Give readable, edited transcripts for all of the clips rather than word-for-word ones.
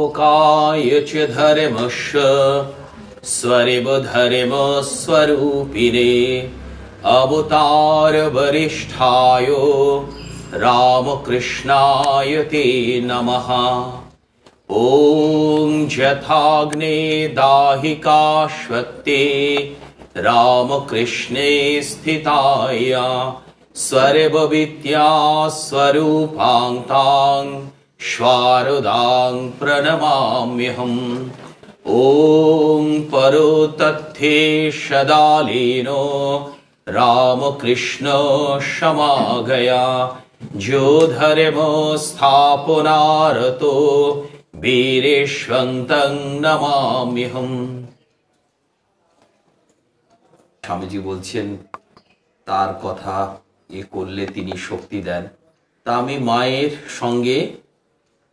स्थापकाय च धर्मस्य स्वरिवधर्मस्वरूपिणे अवतार वरिष्ठाय रामकृष्णाय ते नमः। ॐ यथाग्ने दाहिका स्वत्ते रामकृष्णे स्थिताय सर्वविद्या स्वरूपां तां शारदां प्रणमाम्यहम्। ॐ परोतत्थे सदालीनो रामकृष्ण समागया जो धर्म स्थापनारतो वीरेष्वन्तं नमाम्यहम्। স্বামীজি বলছেন তার কথা এ করলে তিনি শক্তি দেন। তা আমি মায়ের সঙ্গে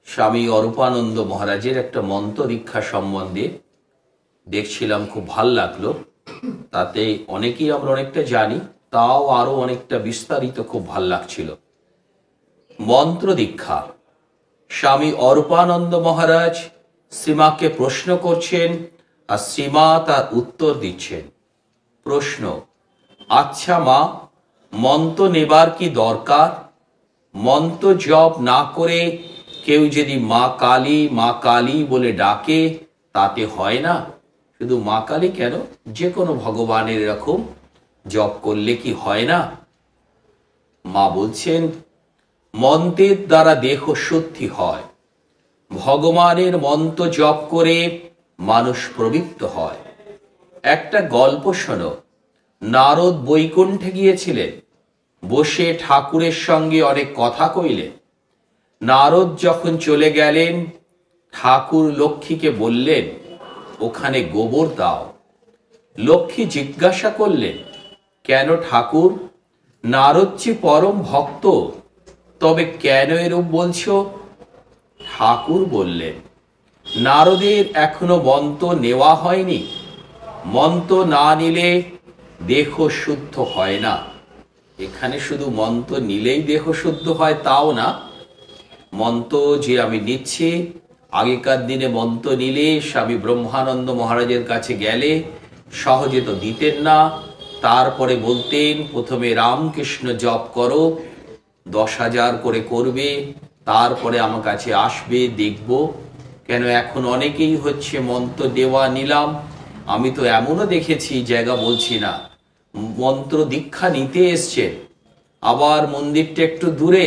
স্বামী অরূপানন্দ মহারাজের একটা মন্ত্র দীক্ষা সম্বন্ধে দেখছিলাম, খুব ভাল লাগলো। তাতে অনেকেই আমরা অনেকটা জানি, তাও আরো অনেকটা বিস্তারিত খুব ভাল লাগছিল। মন্ত্র দীক্ষা স্বামী অরূপানন্দ মহারাজ শ্রীমাকে প্রশ্ন করছেন আর শ্রীমা তার উত্তর দিচ্ছেন। প্রশ্ন: আচ্ছা মা, মন্ত্র নেবার কি দরকার? মন্ত্র জপ না করে কেউ যদি মা কালী বলে ডাকে তাতে হয় না? শুধু মা কালী কেন, যে কোনো ভগবানের এরকম জপ করলে কি হয় না? মা বলছেন মন্ত্রের দ্বারা দেহ শুদ্ধি হয়। ভগবানের মন্ত্র জপ করে মানুষ প্রবৃত্ত হয়। একটা গল্প শোনো। নারদ বৈকুণ্ঠে গিয়েছিলেন, বসে ঠাকুরের সঙ্গে অনেক কথা কইলেন। নারদ যখন চলে গেলেন, ঠাকুর লক্ষ্মীকে বললেন ওখানে গোবর দাও। লক্ষ্মী জিজ্ঞাসা করলেন কেন ঠাকুর? নারদজি পরম ভক্ত, তবে কেন এরূপ বলছো? ঠাকুর বললেন নারদের এখনো মন্ত্র নেওয়া হয়নি। মন্ত্র না নিলে দেহ শুদ্ধ হয় না। এখানে শুধু মন্ত্র নিলেই দেহ শুদ্ধ হয় তাও না। মন্ত্র যে আমি নিচ্ছি, আগেকার দিনে মন্ত্র নিলে স্বামী ব্রহ্মানন্দ মহারাজের কাছে গেলে সহজে তো দিতেন না। তারপরে বলতেন প্রথমে রামকৃষ্ণ জপ করো, 10,000 করে করবে, তারপরে আমার কাছে আসবে, দেখব। কেন এখন অনেকেই হচ্ছে মন্ত্র দেওয়া নিলাম। আমি তো এমনও দেখেছি, জায়গা বলছি না, মন্ত্র দীক্ষা নিতে এসছেন, আবার মন্দিরটা একটু দূরে,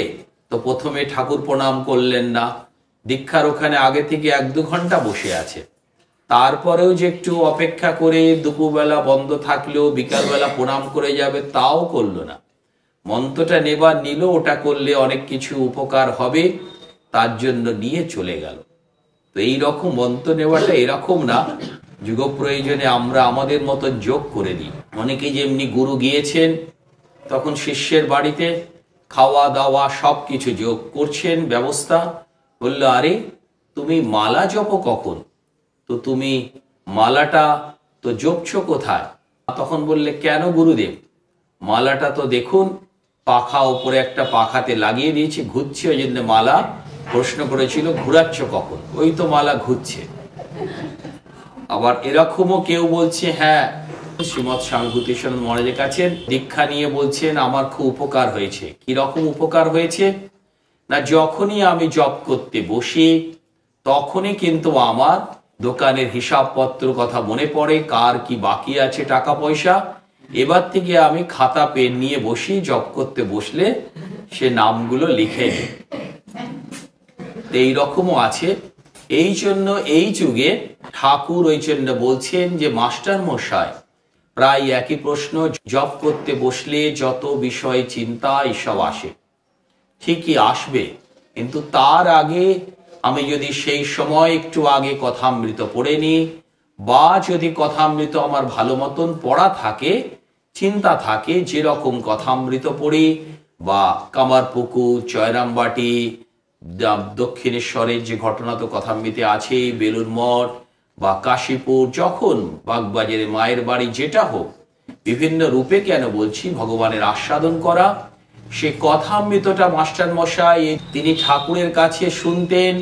তো প্রথমে ঠাকুর প্রণাম করলেন না, দীক্ষার ওখানে আগে থেকে 1-2 ঘন্টা বসে আছে। তারপরেও যে একটু অপেক্ষা করে দুপুরবেলা বন্ধ থাকলেও বিকালবেলা প্রণাম করে যাবে, তাও করলো না। মন্ত্রটা নেবার নিল, ওটা করলে অনেক কিছু উপকার হবে, তার জন্য নিয়ে চলে গেল। তো এইরকম মন্ত্র নেওয়াটা এরকম না, যুগ প্রয়োজনে আমরা আমাদের মতো যোগ করে দিই। অনেকে যেমনি গুরু গিয়েছেন, তখন শিষ্যের বাড়িতে খাওয়া দাওয়া সবকিছু যোগ করছেন ব্যবস্থা। বললো আরে তুমি মালা জপো কখন? তো তুমি মালাটা তো জপছো কোথায়? তখন বললে কেন গুরুদেব? মালাটা তো দেখুন পাখা উপরে একটা পাখাতে লাগিয়ে দিয়েছি, ঘুরছে, ওই জন্য মালা। প্রশ্ন করেছিল ঘুরাচ্ছ কখন? ওই তো মালা ঘুরছে। আবার এরকমও কেউ বলছে হ্যাঁ শ্রীমৎ স্বামী ভূতেশ্বর মহারাজের কাছে দীক্ষা নিয়ে বলছেন আমার খুব উপকার হয়েছে। কি রকম উপকার হয়েছে না, যখনই আমি জপ করতে বসি তখনই কিন্তু আমার দোকানের হিসাবপত্র কথা মনে পড়ে, কার কি বাকি আছে টাকা পয়সা। এবার থেকে আমি খাতা পেন নিয়ে বসি, জপ করতে বসলে সে নামগুলো লিখে নিই। এই রকমও আছে। এই জন্য এই যুগে ঠাকুর ওই জন্য বলছেন যে মাস্টার মশাই, প্রায় একই প্রশ্ন, জপ করতে বসলে যত বিষয় চিন্তা এসব আসে, ঠিকই আসবে, কিন্তু তার আগে আমি যদি সেই সময় একটু আগে কথামৃত পড়ে নিই, বা যদি কথামৃত আমার ভালো মতন পড়া থাকে, চিন্তা থাকে, যেরকম কথামৃত পড়ি বা কামারপুকুর, জয়রামবাটি, দক্ষিণেশ্বরের যে ঘটনা তো কথামৃতে আছে, বেলুর মঠ বা কাশীপুর, যখন বাগবাজারে মায়ের বাড়ি, যেটা হোক, বিভিন্ন রূপে কেন বলছি, ভগবানের আস্বাদন করা, সে কথামৃতটা মাস্টার মশাই তিনি ঠাকুরের কাছে শুনতেন,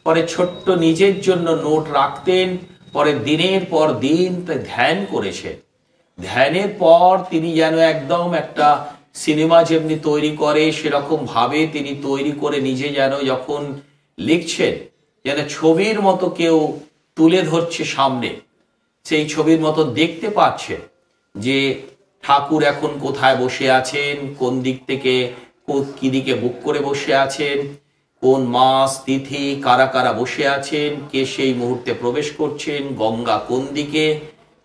পরে ছোট্ট নিজের জন্য নোট রাখতেন, পরে দিনের পর দিন ধ্যান করেছেন। ধ্যানের পর তিনি যেন একদম একটা সিনেমা যেমনি তৈরি করে সেরকম ভাবে তিনি তৈরি করে নিজে যেন যখন লিখছেন যেন ছবির মতো কেউ তুলে ধরছে সামনে, সেই ছবির মতো দেখতে পাচ্ছে যে ঠাকুর এখন কোথায় বসে আছেন, কোন দিক থেকে কি দিকে বুক করে বসে আছেন, কোন মাস তিথি কারা কারা বসে আছেন, কে সেই মুহূর্তে প্রবেশ করছেন, গঙ্গা কোন দিকে।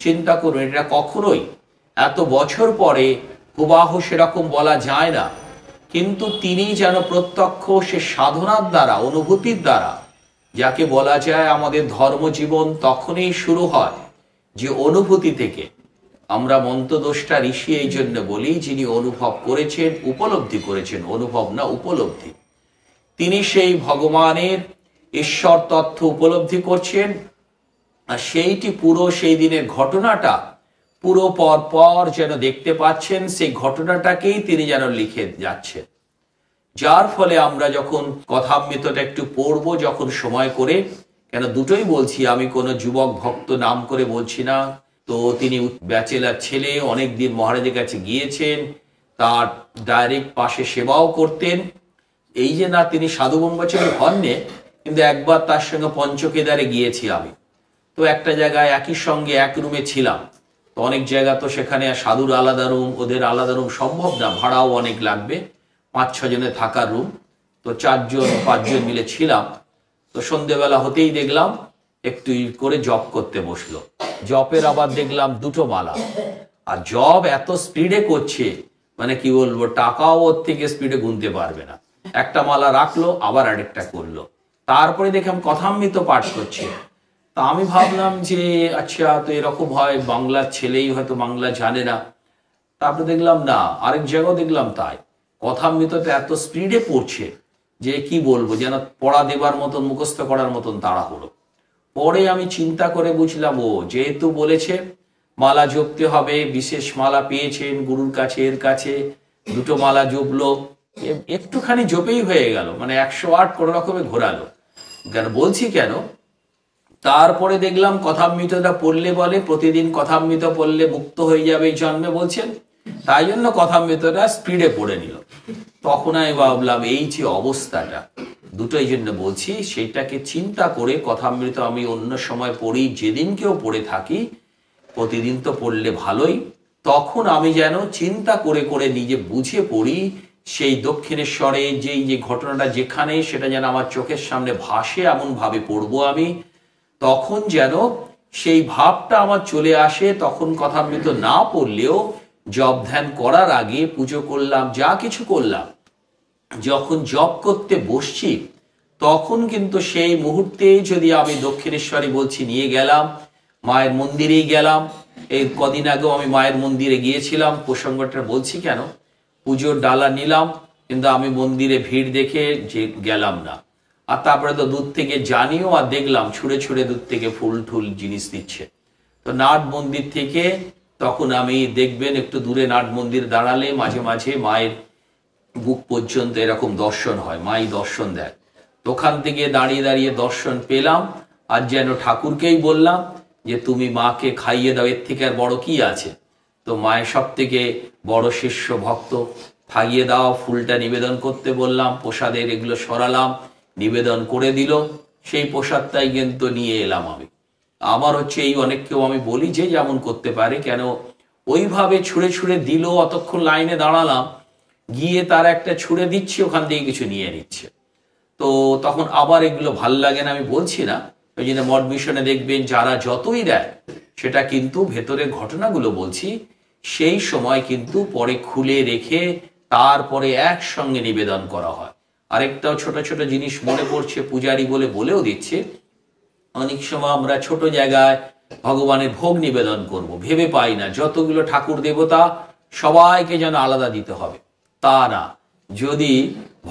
চিন্তা করুন, এটা কখনোই এত বছর পরে হুবাহু সেরকম বলা যায় না, কিন্তু তিনি যেন প্রত্যক্ষ সে সাধনার দ্বারা, অনুভূতির দ্বারা, যাকে বলা যায় আমাদের ধর্মজীবন তখনই শুরু হয় যে অনুভূতি থেকে। আমরা মন্ত্রদ্রষ্টা ঋষি এই জন্য বলি যিনি অনুভব করেছেন, উপলব্ধি করেছেন, অনুভব না উপলব্ধি। তিনি সেই ভগবানের ঈশ্বর তথ্য উপলব্ধি করছেন, আর সেইটি পুরো সেই দিনের ঘটনাটা পুরো পর পর যেন দেখতে পাচ্ছেন, সেই ঘটনাটাকেই তিনি যেন লিখে যাচ্ছেন। যার ফলে আমরা যখন কথামৃতটা একটু পড়বো যখন সময় করে, কেন দুটোই বলছি, আমি কোনো যুবক ভক্ত নাম করে বলছি না, তো তিনি ব্যাচেলার ছেলে, অনেকদিন মহারাজের কাছে গিয়েছেন, তার ডাইরেক্ট পাশে সেবাও করতেন। এই যে না তিনি সাধু ব্রহ্মচারী হননি, কিন্তু একবার তার সঙ্গে পঞ্চকেদারে গিয়েছি আমি, তো একটা জায়গায় একই সঙ্গে এক রুমে ছিলাম। তো অনেক জায়গা তো সেখানে সাধুর আলাদা রুম, ওদের আলাদা রুম সম্ভব না, ভাড়াও অনেক লাগবে, 5-6 জনের থাকার রুম। তো 4-5 জন মিলে ছিলাম। তো সন্ধেবেলা হতেই দেখলাম একটু করে জপ করতে বসলো। জপের আবার দেখলাম 2টো মালা, আর জপ এত স্পিডে করছে মানে কি বলবো, টাকাও ওর থেকে স্পিডে গুনতে পারবে না। একটা মালা রাখলো, আবার আরেকটা করলো, তারপরে দেখলাম কথামৃত পাঠ করছে। তা আমি ভাবলাম যে আচ্ছা, তো এরকম হয়, বাংলার ছেলেই হয়তো বাংলা জানে না। তারপরে দেখলাম না, আরেক জায়গাও দেখলাম তাই, কথামৃতটা এত স্পিডে পড়ছে যে কি বলবো, যেন পড়া দেবার মতন, মুখস্থ করার মতন তাড়াহুড়ো। পরে আমি চিন্তা করে বুঝলাম, ও যেহেতু বলেছে মালা জপতে হবে, বিশেষ মালা পেয়েছেন গুরুর কাছে, এর কাছে 2টো মালা জপলো, একটুখানি জপেই হয়ে গেল, মানে 108 কোনো রকমে ঘোরালো। কেন বলছি, কেন তারপরে দেখলাম কথামৃতটা পড়লে বলে প্রতিদিন কথামৃত পড়লে মুক্ত হয়ে যাবে এই জন্মে বলছেন, তাই জন্য কথামৃতটা স্পিডে পড়ে নিল। তখন আমি ভাবলাম এই যে অবস্থাটা, দুটোই জন্য বলছি, সেইটাকে চিন্তা করে কথামৃত আমি অন্য সময় পড়ি, যেদিন কেউ পড়ে থাকি, প্রতিদিন তো পড়লে ভালোই। তখন আমি যেন চিন্তা করে করে নিজে বুঝে পড়ি, সেই দক্ষিণেশ্বরে যেই যে ঘটনাটা যেখানে, সেটা যেন আমার চোখের সামনে ভাসে, এমন ভাবে পড়বো আমি। তখন যেন সেই ভাবটা আমার চলে আসে। তখন কথামৃত না পড়লেও জপ ধ্যান করার আগে, পুজো করলাম, যা কিছু করলাম, যখন জপ করতে বসছি তখন কিন্তু সেই মুহূর্তে যদি আমি দক্ষিণেশ্বরে বলছি নিয়ে গেলাম, মায়ের মন্দিরেই গেলাম। এই কদিন আগেও আমি মায়ের মন্দিরে গিয়েছিলাম, প্রসঙ্গটা বলছি কেন, পুজোর ডালা নিলাম, কিন্তু আমি মন্দিরে ভিড় দেখে যে গেলাম না। আর তারপরে তো দূর থেকে জানিও, আর দেখলাম ছুঁড়ে ছুঁড়ে দূর থেকে ফুল ঠুল জিনিস দিচ্ছে। তো নাট মন্দির থেকে তখন আমি দেখবেন একটু দূরে নাট মন্দির দাঁড়ালে মাঝে মাঝে মায়ের বুক পর্যন্ত এরকম দর্শন হয়, মাই দর্শন দেয়। তো ওখান থেকে দাঁড়িয়ে দাঁড়িয়ে দর্শন পেলাম, আর যেন ঠাকুরকেই বললাম যে তুমি মাকে খাইয়ে দাও, এর থেকে আর বড় কি আছে। তো মায়ের সব থেকে বড় শিষ্য ভক্ত, খাইয়ে দাও, ফুলটা নিবেদন করতে বললাম, প্রসাদের এগুলো সরালাম, নিবেদন করে দিল, সেই প্রসাদটাই কিন্তু নিয়ে এলাম আমি। আমার হচ্ছে এই অনেককেও আমি বলি যে যেমন করতে পারে, কেন ওইভাবে ছুঁড়ে ছুঁড়ে দিল, অতক্ষণ লাইনে দাঁড়ালাম, গিয়ে তার একটা ছুঁড়ে দিচ্ছে, ওখান থেকে কিছু নিয়ে নিচ্ছে। তো তখন আবার এগুলো ভাল লাগে না, আমি বলছি না। ওই জন্য মঠ মিশনে দেখবেন যারা যতই দেয়, সেটা কিন্তু ভেতরের ঘটনাগুলো বলছি, সেই সময় কিন্তু পরে খুলে রেখে তারপরে একসঙ্গে নিবেদন করা হয়। আরেকটাও ছোট ছোট জিনিস মনে পড়ছে, পূজারি বলেও দিচ্ছে, অনেক সময় আমরা ছোট জায়গায় ভগবানের ভোগ নিবেদন করব, ভেবে পাই না যতগুলো ঠাকুর দেবতা সবাইকে যেন আলাদা দিতে হবে, তা না। যদি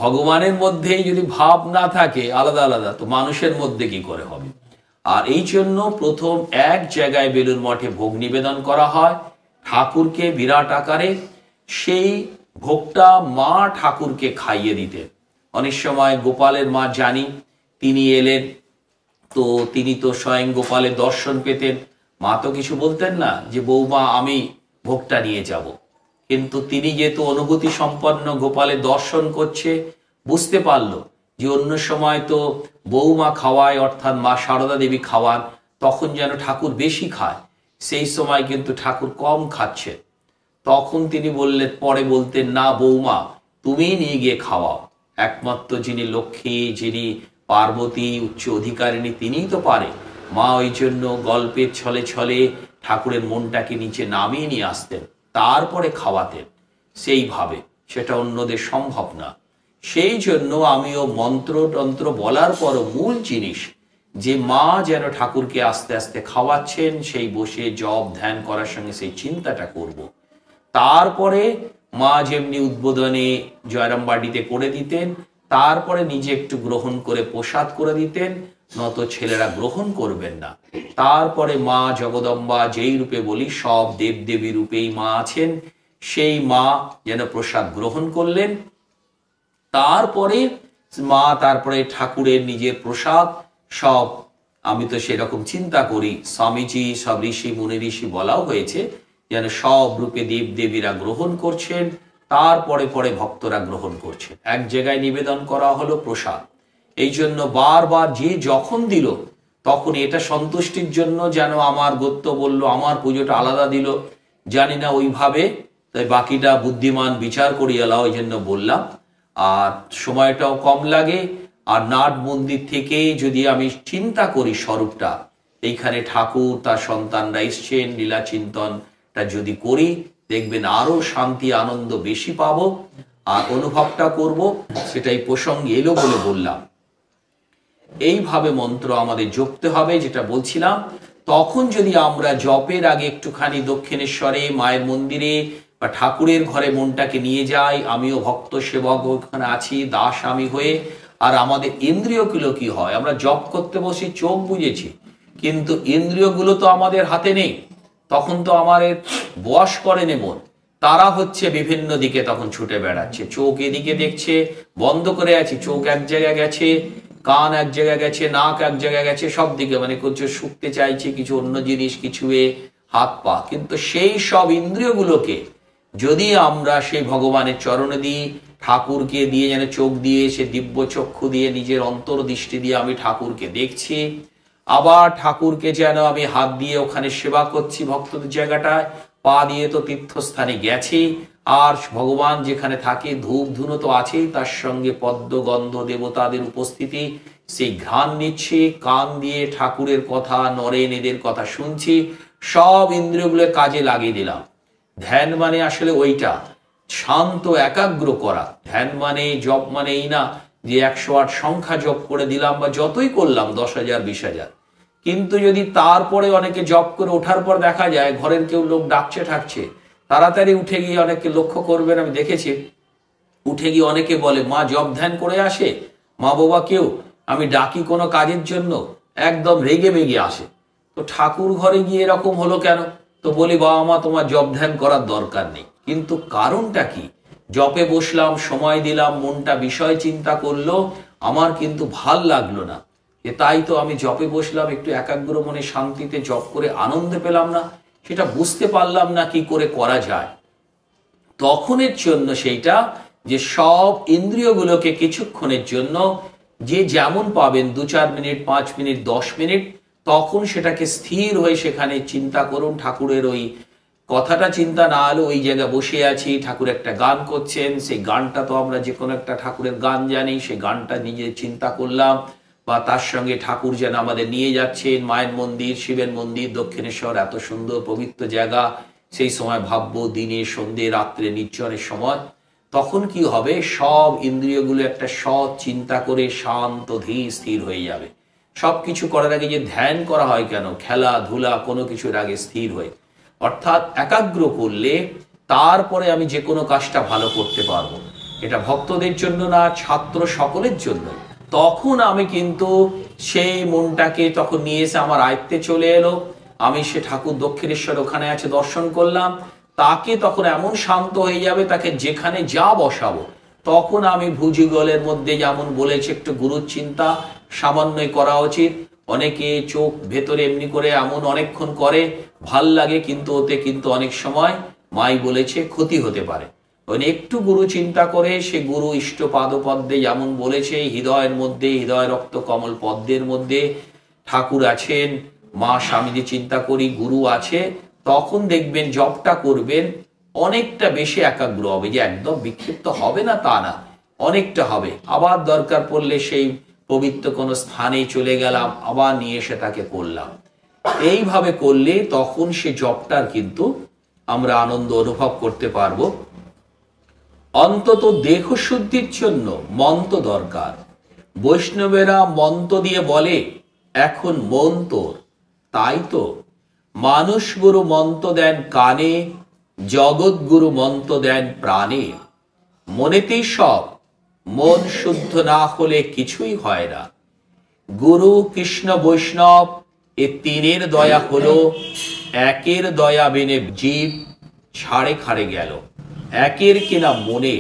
ভগবানের মধ্যেই যদি ভাব না থাকে আলাদা আলাদা, তো মানুষের মধ্যে কি করে হবে। আর এই জন্য প্রথম এক জায়গায় বেলুড় মঠে ভোগ নিবেদন করা হয় ঠাকুরকে বিরাট আকারে। সেই ভোগটা মা ঠাকুরকে খাইয়ে দিতে। অনেক সময় গোপালের মা জানি তিনি এলেন, তো তিনি তো স্বয়ং গোপালের দর্শন পেতেন। মা তো কিছু বলতেন না যে বৌমা আমি ভোগটা নিয়ে যাব, কিন্তু তিনি যেহেতু অনুভূতি সম্পন্ন গোপালের দর্শন করছে, বুঝতে পারলো যে অন্য সময় তো বৌমা খাওয়ায়, অর্থাৎ মা সারদা দেবী খাওয়ান, তখন যেন ঠাকুর বেশি খায়, সেই সময় কিন্তু ঠাকুর কম খাচ্ছে। তখন তিনি বললেন, পরে বলতেন, না বৌমা তুমি নিয়ে গিয়ে খাওয়াও, একমাত্র যিনি লক্ষ্মী, যিনি পার্বতী উচ্চ অধিকারিণী, তিনিই তো পারে। মা ওই জন্য গল্পের ছলে ছলে ঠাকুরের মনটাকে নিচে নামিয়ে নিয়ে আসতেন, তারপরে খাওয়াতেন। সেইভাবে সেটা অন্যদের সম্ভব না। সেই জন্য আমিও মন্ত্রতন্ত্র বলার পরও মূল জিনিস যে মা যেন ঠাকুরকে আস্তে আস্তে খাওয়াচ্ছেন, সেই বসে জপ ধ্যান করার সঙ্গে সেই চিন্তাটা করব। তারপরে মা যেমনি উদ্বোধনে জয়রামবাটিতে করে দিতেন, তারপরে নিজে একটু গ্রহণ করে প্রসাদ করে দিতেন, নত ছেলেরা গ্রহণ করবেন না। তারপরে মা জগদম্বা, যেই রূপে বলি সব দেবদেবী রূপেই মা আছেন, সেই মা যেন প্রসাদ গ্রহণ করলেন। তারপরে মা তারপরে ঠাকুরের নিজের প্রসাদ সব, আমি তো সেরকম চিন্তা করি, স্বামীজি সব ঋষি মুনি ঋষি বলাও হয়েছে যেন সব রূপে দেবদেবীরা গ্রহণ করছেন, তারপরে পরে ভক্তরা গ্রহণ করছেন। এক জায়গায় নিবেদন করা হলো প্রসাদ, এই জন্য বারবার যে যখন দিল তখন এটা সন্তুষ্টির জন্য যেন আমার গোত্র বলল আমার পুজোটা আলাদা দিল, জানি না ওইভাবে, তাই বাকিটা বুদ্ধিমান বিচার করিয়া লাও, ওই জন্য বললাম। আর সময়টাও কম লাগে। আর নাট মন্দির থেকে যদি আমি চিন্তা করি স্বরূপটা, এইখানে ঠাকুর তার সন্তানরা এসছেন, লীলা চিন্তনটা যদি করি, দেখবেন আরো শান্তি আনন্দ বেশি পাবো আর অনুভবটা করব। সেটাই প্রসঙ্গে এলো বলে বললাম। এইভাবে মন্ত্র আমাদের জপতে হবে, যেটা বলছিলাম। তখন যদি আমরা জপের আগে একটুখানি দক্ষিণেশ্বরে মায়ের মন্দিরে বা ঠাকুরের ঘরে মনটাকে নিয়ে যাই, আমিও ভক্ত সেবক ওখানে আছি দাস আমি হয়ে, আর আমাদের ইন্দ্রিয়গুলো কি হয়, আমরা জপ করতে বসি চোখ বুঝেছি, কিন্তু ইন্দ্রিয়গুলো তো আমাদের হাতে নেই। তখন তো আমাদের বশ করে মন, তারা হচ্ছে বিভিন্ন দিকে তখন ছুটে বেড়াচ্ছে। চোখ এদিকে দেখছে, বন্ধ করে আছি, চোখ এক জায়গায় গেছে, কান এক জায়গায় গেছে, নাক এক জায়গায় গেছে, সব দিকে মানে কিছু শুকতে চাইছে, কিছু অন্য জিনিস, কিছু হাত পা। কিন্তু সেই সব ইন্দ্রিয়গুলোকে যদি আমরা সেই ভগবানের চরণে দিই, ঠাকুরকে দিয়ে যেন চোখ দিয়ে, সে দিব্য চক্ষু দিয়ে, নিজের অন্তর্দৃষ্টি দিয়ে আমি ঠাকুরকে দেখছি, আবার ঠাকুরকে যেন আমি হাত দিয়ে ওখানে সেবা করছি ভক্তদের জায়গাটায়, পা দিয়ে তো তীর্থস্থানে গেছি, আর ভগবান যেখানে থাকে ধূপ ধুনো তো আছেই, তার সঙ্গে পদ্ম গন্ধ দেবতাদের উপস্থিতি, সেই ঘ্রাণ নিচ্ছি, কান দিয়ে ঠাকুরের কথা, নরেন এদের কথা শুনছি, সব ইন্দ্রিয়গুলো কাজে লাগিয়ে দিলাম। ধ্যান মানে আসলে ওইটা, শান্ত একাগ্র করা। ধ্যান মানে জপ মানে এই না যে 108 সংখ্যা জপ করে দিলাম বা যতই করলাম 10,000 20,000, কিন্তু যদি তারপরে অনেকে জপ করে ওঠার পর দেখা যায় ঘরের কেউ লোক ডাকছে ঠাকছে, তাড়াতাড়ি উঠে গিয়ে, অনেকে লক্ষ্য করবেন আমি দেখেছি, উঠে গিয়ে অনেকে বলে মা জপ ধ্যান করে আসে, মা বাবা কেউ আমি ডাকি কোনো কাজের জন্য, একদম রেগে মেগে আসে। তো ঠাকুর ঘরে গিয়ে এরকম হলো কেন? তো বলি বাবা মা তোমার জপ ধ্যান করার দরকার নেই। কিন্তু কারণটা কি? জপে বসলাম, সময় দিলাম, মনটা বিষয় চিন্তা করলো, আমার কিন্তু ভাল লাগলো না, তাই তো আমি জপে বসলাম, একটু একাগ্র মনে শান্তিতে জপ করে আনন্দ পেলাম না, সেটা বুঝতে পারলাম না কি করে করা যায়। তখনের জন্য সেইটা যে সব ইন্দ্রিয়গুলোকে কিছুক্ষণের জন্য যে যেমন পাবেন, 2-4 মিনিট, 5 মিনিট, 10 মিনিট, তখন সেটাকে স্থির হয়ে সেখানে চিন্তা করুন ঠাকুরের ওই কথাটা। চিন্তা না হলে ওই জায়গায় বসে আছি, ঠাকুর একটা গান করছেন, সেই গানটা তো আমরা যে কোনো একটা ঠাকুরের গান জানি, সেই গানটা নিজে চিন্তা করলাম, বা তার সঙ্গে ঠাকুর যেন আমাদের নিয়ে যাচ্ছেন মায়ের মন্দির, শিবের মন্দির, দক্ষিণেশ্বর, এত সুন্দর পবিত্র জায়গা, সেই সময় ভাববো দিনে, সন্ধ্যে, রাত্রে, নির্জনের সময়, তখন কি হবে, সব ইন্দ্রিয়গুলো একটা সৎ চিন্তা করে শান্ত ধীর স্থির হয়ে যাবে। সবকিছু করার আগে যে ধ্যান করা হয় কেন, খেলাধুলা কোনো কিছুর আগে স্থির হয়ে, অর্থাৎ একাগ্র করলে তারপরে আমি যে কোনো কাজটা ভালো করতে পারবো। এটা ভক্তদের জন্য না, ছাত্র সকলের জন্য। তখন আমি কিন্তু সেই মনটাকে তখন নিয়ে এসে আমার আয়ত্তে চলে এলো, আমি সে ঠাকুর দক্ষিণেশ্বর ওখানে আছে দর্শন করলাম, তাকে তখন এমন শান্ত হয়ে যাবে, তাকে যেখানে যা বসাবো, তখন আমি ভুজিগলের মধ্যে যেমন বলেছে একটু গুরুর চিন্তা, সামান্যই করা উচিত। অনেকে চোখ ভেতরে এমনি করে এমন অনেকক্ষণ করে, ভাল লাগে, কিন্তু ওতে কিন্তু অনেক সময় মাই বলেছে ক্ষতি হতে পারে। একটু গুরু চিন্তা করে, সে গুরু ইষ্ট পাদপদ্মে যেমন বলেছে, হৃদয়ের মধ্যে, হৃদয় রক্ত কমল পদ্মের মধ্যে ঠাকুর আছেন, মা স্বামীজি চিন্তা করি গুরু আছে, তখন দেখবেন জপটা করবেন অনেকটা বেশি একাগ্র হবে। যে একদম বিক্ষিপ্ত হবে না তা না, অনেকটা হবে। আবার দরকার পড়লে সেই পবিত্র কোনো স্থানে চলে গেলাম, আবার নিয়ে এসে তাকে করলাম। এইভাবে করলে তখন সে জপটার কিন্তু আমরা আনন্দ অনুভব করতে পারবো। অন্তত দেহ শুদ্ধির জন্য মন্ত্র দরকার। বৈষ্ণবেরা মন্ত্র দিয়ে বলে, এখন মন তোর। তাই তো মানুষ গুরু মন্ত্র দেন কানে, জগৎ গুরু মন্ত্র দেন প্রাণে। মনেতেই সব, মন শুদ্ধ না হলে কিছুই হয় না। গুরু কৃষ্ণ বৈষ্ণব এ তিনের দয়া হলো, একের দয়া বিনে জীব ছাড়ে খাড়ে গেল। একের কিনা মনে,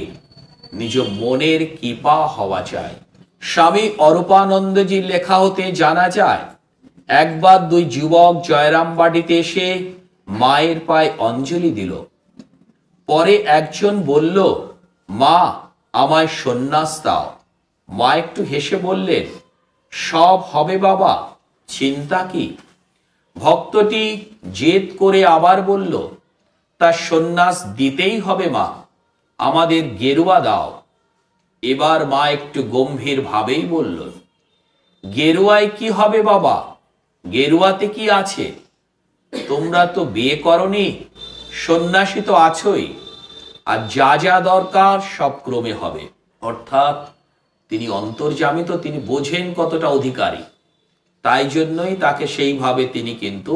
নিজ মনের কৃপা হওয়া চাই। স্বামী অরূপানন্দজির লেখা হতে জানা যায়, একবার দুই যুবক জয়রাম বাটিতে এসে মায়ের পায়ে অঞ্জলি দিল। পরে একজন বলল, মা আমায় সন্ন্যাস দাও। মা একটু হেসে বললেন, সব হবে বাবা, চিন্তা কি। ভক্তটি জেদ করে আবার বলল, তার সন্ন্যাস দিতেই হবে মা, আমাদের গেরুয়া দাও। এবার মা একটু গম্ভীর ভাবেই বলল, গেরুয়ায় কি হবে বাবা, গেরুয়াতে কি আছে? তোমরা তো বিয়ে করনি, সন্ন্যাসী তো আছোই, আর যা যা দরকার সব ক্রমে হবে। অর্থাৎ তিনি অন্তর্যামী, তো তিনি বোঝেন কতটা অধিকারী, তাই জন্যই তাকে সেইভাবে তিনি কিন্তু,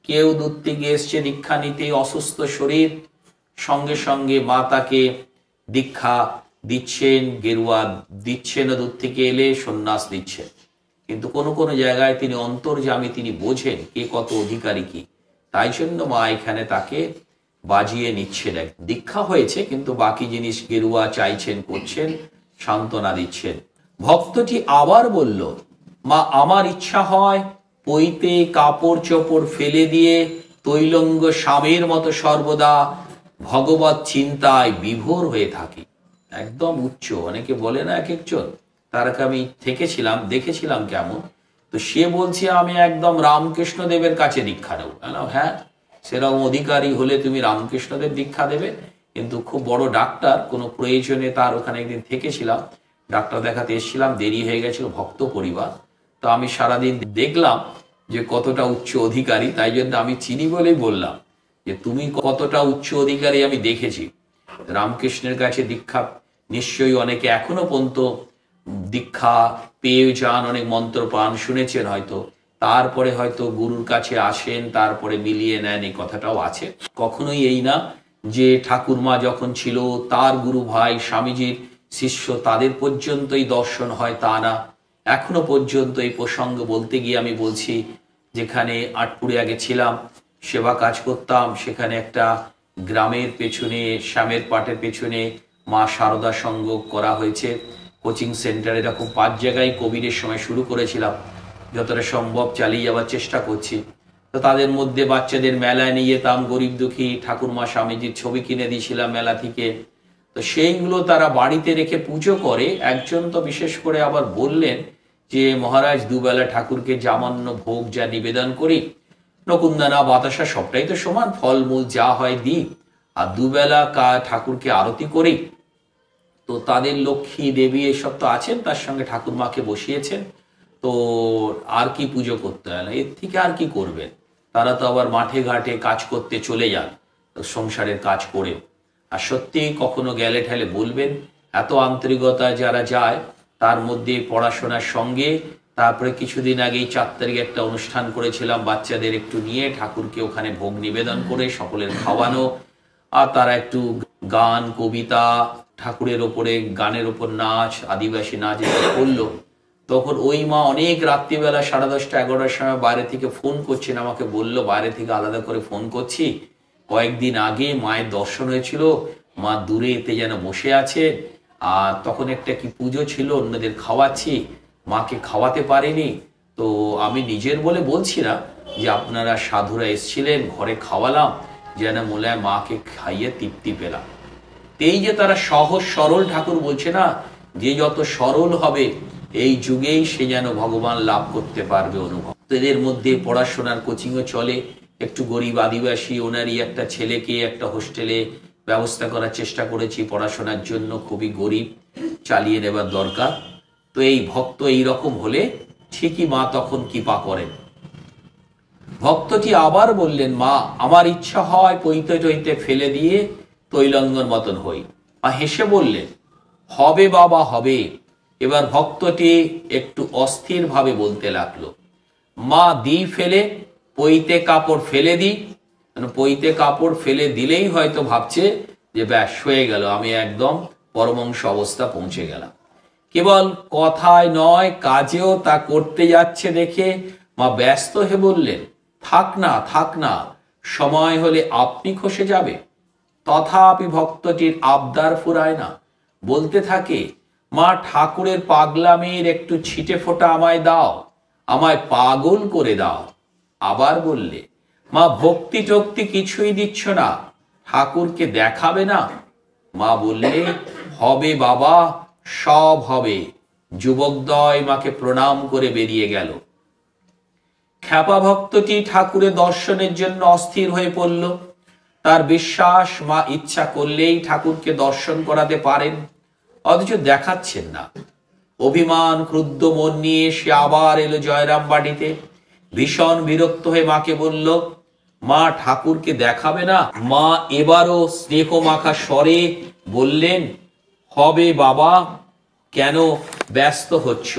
কেউ দূর থেকে এসছে দীক্ষা নিতে, অসুস্থ শরীর, সঙ্গে সঙ্গে মা তাকে দীক্ষা দিচ্ছেন, গেরুয়া দিচ্ছেন, দূর থেকে এলে সন্ন্যাস দিচ্ছেন। কিন্তু কোনো কোনো জায়গায় তিনি অন্তর্যামী, তিনি বোঝেন কে কত অধিকারী কি, তাই জন্য মা এখানে তাকে বাজিয়ে নিচ্ছেন। দীক্ষা হয়েছে কিন্তু বাকি জিনিস গেরুয়া চাইছেন, করছেন, সান্ত্বনা দিচ্ছেন। ভক্তটি আবার বলল, মা আমার ইচ্ছা হয় পইতে কাপড় চোপড় ফেলে দিয়ে তৈলঙ্গ স্বামীর মতো সর্বদা ভগবত চিন্তায় বিভোর হয়ে থাকি। একদম উচ্চ, অনেকে বলে না এক একজন, তার আমি থেকেছিলাম, দেখেছিলাম কেমন। তো সে বলছে আমি একদম রামকৃষ্ণদেবের কাছে দীক্ষা নেব। হ্যাঁ, সেরকম অধিকারী হলে তুমি রামকৃষ্ণদেব দীক্ষা দেবে, কিন্তু খুব বড় ডাক্তার, কোনো প্রয়োজনে তার ওখানে একদিন থেকেছিলাম, ডাক্তার দেখাতে এসেছিলাম, দেরি হয়ে গেছিল, ভক্ত পরিবার। তো আমি সারাদিন দেখলাম যে কতটা উচ্চ অধিকারী, তাই জন্য আমি চিনি বলেই বললাম যে তুমি কতটা উচ্চ অধিকারী আমি দেখেছি। রামকৃষ্ণের কাছে দীক্ষা নিশ্চয়ই অনেকে এখনো পর্যন্ত দীক্ষা পেয়ে যান, অনেক মন্ত্র পান, শুনেছেন হয়তো, তারপরে হয়তো গুরুর কাছে আসেন, তারপরে মিলিয়ে নেন, এই কথাটাও আছে। কখনোই এই না যে ঠাকুরমা যখন ছিল তার গুরু ভাই স্বামীজির শিষ্য তাদের পর্যন্তই দর্শন হয়, তা না। এখনো পর্যন্ত এই প্রসঙ্গ বলতে গিয়ে আমি বলছি, যেখানে আটপুরে আগে ছিলাম, সেবা কাজ করতাম, সেখানে একটা গ্রামের পেছনে, শ্যামের পাটের পেছনে মা শারদা সংঘ করা হয়েছে, কোচিং সেন্টার। এরকম 5 জায়গায় কোভিডের সময় শুরু করেছিলাম, যতটা সম্ভব চালিয়ে যাওয়ার চেষ্টা করছি। তো তাদের মধ্যে বাচ্চাদের মেলায় নিয়ে যেতাম, গরিব দুঃখী ঠাকুরমা স্বামীজির ছবি কিনে দিয়েছিলাম মেলা থেকে। তো সেইগুলো তারা বাড়িতে রেখে পুজো করে। একজন তো বিশেষ করে আবার বললেন যে মহারাজ, দুবেলা ঠাকুরকে জামান্য ভোগ যা নিবেদন করি, নকুন্দানা বাতাসা সবটাই তো সমান, ফলমূল যা হয় দিই, আর দুবেলা ঠাকুরকে আরতি করি। তো তাদের লক্ষ্মী দেবী এসব তো আছেন, তার সঙ্গে ঠাকুরমাকে বসিয়েছেন, তো আর কি পুজো করতে হয় না, এর থেকে আর কি করবেন। তারা তো আবার মাঠে ঘাটে কাজ করতে চলে যান, সংসারের কাজ করে। আর সত্যি কখনো গেলে ঠেলে বলবেন, এত আন্তরিকতা যারা যায়, তার মধ্যে পড়াশোনার সঙ্গে। তারপরে কিছুদিন আগেই 4 তারিখে একটা অনুষ্ঠান করেছিলাম বাচ্চাদের একটু নিয়ে, ঠাকুরকে ওখানে ভোগ নিবেদন করে সকলের খাওয়ানো, আর তারা একটু গান, কবিতা, ঠাকুরের ওপরে গানের ওপর নাচ, আদিবাসী নাচ করলো। তখন ওই মা অনেক রাত্রিবেলা 10:30 11টার সময় বাইরে থেকে ফোন করছেন, আমাকে বলল বাইরে থেকে আলাদা করে ফোন করছি, কয়েকদিন আগে মায়ের দর্শন হয়েছিল, মা দূরে এতে যেন বসে আছে, আর তখন একটা কি পুজো ছিল, অন্যদের খাওয়াচ্ছি, মাকে খাওয়াতে পারেনি। তো আমি নিজের বলে বলছি না, যে আপনারা সাধুরা এসেছিলেন, ঘরে খাওয়ালাম, যেন মনে হয় মাকে খাইয়ে তৃপ্তি পেলাম। এই যে তারা সহজ সরল, ঠাকুর বলছে না, যে যত সরল হবে এই যুগেই সে যেন ভগবান লাভ করতে পারবে অনুভব। তো এদের মধ্যে পড়াশোনার কোচিংও চলে। একটু গরিব আদিবাসী, ওনারই একটা ছেলেকে একটা হোস্টেলে ব্যবস্থা করার চেষ্টা করেছি পড়াশোনার জন্য, খুবই গরিব, চালিয়ে নেবার দরকার। তো এই ভক্ত এই রকম হলে ঠিকই মা তখন কৃপা করেন। ভক্তটি আবার বললেন, মা আমার ইচ্ছা হয় পৈতে টইতে ফেলে দিয়ে তৈলঙ্গর মতন হই। মা হেসে বললেন, হবে বাবা হবে। এবার ভক্তটি একটু অস্থির ভাবে বলতে লাগলো, মা দিই ফেলে, পৈতে কাপড় ফেলে দিই। পৈতে কাপড় ফেলে দিলেই হয়তো ভাবছে যে ব্যাস হয়ে গেল, আমি একদম পরমংশ অবস্থা পৌঁছে গেলাম। কেবল কথায় নয় কাজেও তা করতে যাচ্ছে দেখে মা ব্যস্ত হয়ে বললেন, থাক না থাক না, সময় হলে আপনি খসে যাবে। তথাপি ভক্তটির আবদার ফুরায় না, বলতে থাকে, মা ঠাকুরের পাগলামির একটু ছিটে ফোঁটা আমায় দাও, আমায় পাগল করে দাও। আবার বললে, মা ভক্তি টক্তি কিছুই দিচ্ছ না, ঠাকুরকে দেখাবে না। মা বললে, হবে বাবা, সব হবে। যুবকদ্বয় মাকে প্রণাম করে বেরিয়ে গেল। খ্যাপা ভক্তটি ঠাকুরের দর্শনের জন্য অস্থির হয়ে পড়ল। তার বিশ্বাস মা ইচ্ছা করলেই ঠাকুরকে দর্শন করাতে পারেন, অথচ দেখাচ্ছেন না। অভিমান ক্রুদ্ধ মন নিয়ে সে আবার এলো জয়রাম বাড়িতে। ভীষণ বিরক্ত হয়ে মাকে বলল, মা ঠাকুরকে দেখাবে না। মা এবারও স্নেহ মাখা স্বরে বললেন, হবে বাবা, কেন ব্যস্ত হচ্ছ?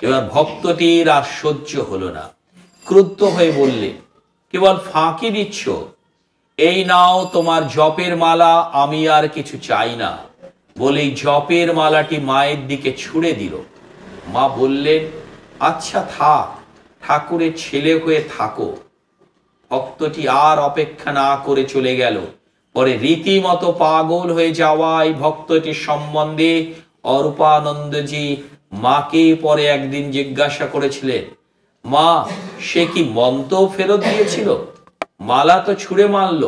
এবার ভক্তটির আর সহ্য হলো না, ক্রুদ্ধ হয়ে বললে, কেবল ফাঁকি দিচ্ছ। এই নাও তোমার জপের মালা, আমি আর কিছু চাই না। বলেই জপের মালাটি মায়ের দিকে ছুঁড়ে দিল। মা বললেন, আচ্ছা থাক, ঠাকুরের ছেলে হয়ে থাকো। ভক্তটি আর অপেক্ষা না করে চলে গেল। পরে রীতিমতো পাগল হয়ে যাওয়ায় ভক্তটির সম্বন্ধে অরূপানন্দজি মাকে পরে একদিন জিজ্ঞাসা করেছিলেন, মা সে কি মন্ত্র ফেরত দিয়েছিল? মালা তো ছুঁড়ে মারল,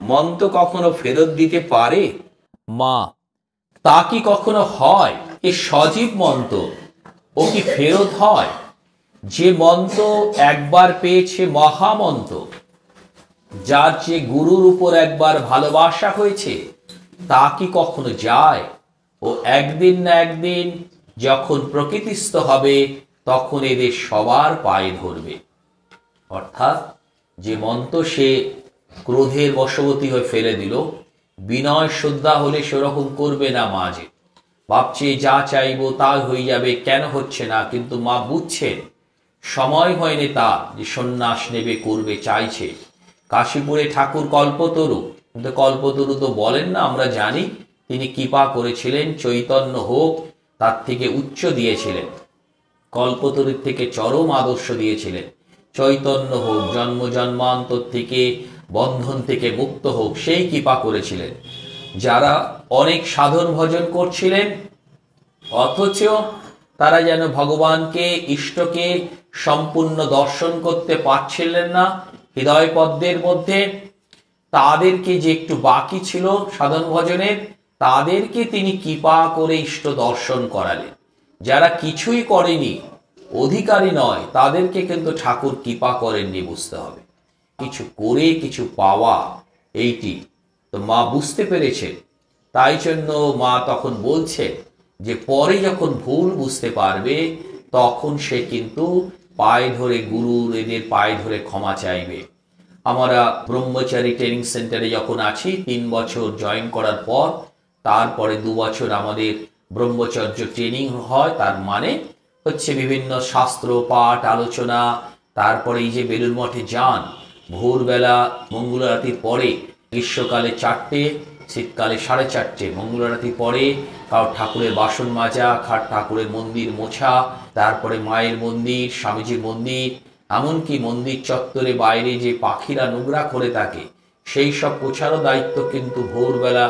মন্ত্র কখনো ফেরত দিতে পারে? মা, তা কি কখনো হয়? এ সজীব মন্ত্র, ও কি ফেরত হয়? যে মন্ত্র একবার পেয়েছে মহামন্ত্র, যার যে গুরুর উপর একবার ভালোবাসা হয়েছে, তা কি কখনো যায়? ও একদিন না একদিন যখন প্রকৃতিস্থ হবে তখন এদের সবার পায়ে ধরবে। অর্থাৎ যে মন্ত্র সে ক্রোধের বশবর্তী হয়ে ফেলে দিল, বিনয় শ্রদ্ধা হলে সেরকম করবে না। মা যে ভাবছে যা চাইবো তা হয়ে যাবে, কেন হচ্ছে না? কিন্তু মা বুঝছেন সময় হয়নি তার যে সন্ন্যাস নেবে, করবে, চাইছে। কাশীপুরে ঠাকুর কল্পতরু, কিন্তু কল্পতরু তো বলেন না, আমরা জানি তিনি কৃপা করেছিলেন, চৈতন্য হোক তার থেকে উচ্চ দিয়েছিলেন, কল্পতরুর থেকে চরম আদর্শ দিয়েছিলেন। চৈতন্য হোক, জন্ম জন্মান্তর থেকে বন্ধন থেকে মুক্ত হোক, সেই কৃপা করেছিলেন। যারা অনেক সাধন ভজন করছিলেন অথচ তারা যেন ভগবানকে, ইষ্টকে সম্পূর্ণ দর্শন করতে পারছিলেন না হৃদয় পদ্মের মধ্যে, তাদেরকে যে একটু বাকি ছিল সাধন ভজনের, তাদেরকে তিনি কৃপা করে ইষ্ট দর্শন করালেন। যারা কিছুই করেনি, অধিকারী নয়, তাদেরকে কিন্তু ঠাকুর কৃপা করেননি, বুঝতে হবে। কিছু করে কিছু পাওয়া, এইটি তো মা বুঝতে পেরেছেন। তাই জন্য মা তখন বলছে যে পরে যখন ভুল বুঝতে পারবে তখন সে কিন্তু পায়ে ধরে, গুরুর এদের পায়ে ধরে ক্ষমা চাইবে। আমরা ব্রহ্মচারী ট্রেনিং সেন্টারে যখন আছি, 3 বছর জয়েন করার পর তারপরে 2 বছর আমাদের ব্রহ্মচর্য ট্রেনিং হয়। তার মানে হচ্ছে বিভিন্ন শাস্ত্র পাঠ আলোচনা। তারপরে এই যে বেলুড় মঠে যান, ভোরবেলা মঙ্গল আরতির পরে, গ্রীষ্মকালে 4টে, শীতকালে 4:30, মঙ্গল আরতির পরে কারো ঠাকুরের বাসন মাজা, ঠাকুরের মন্দির মোছা, তারপরে মায়ের মন্দির, স্বামীজির মন্দির, এমনকি মন্দির চত্বরে বাইরে যে পাখিরা নোংরা করে থাকে সেই সব পোছারও দায়িত্ব কিন্তু ভোরবেলা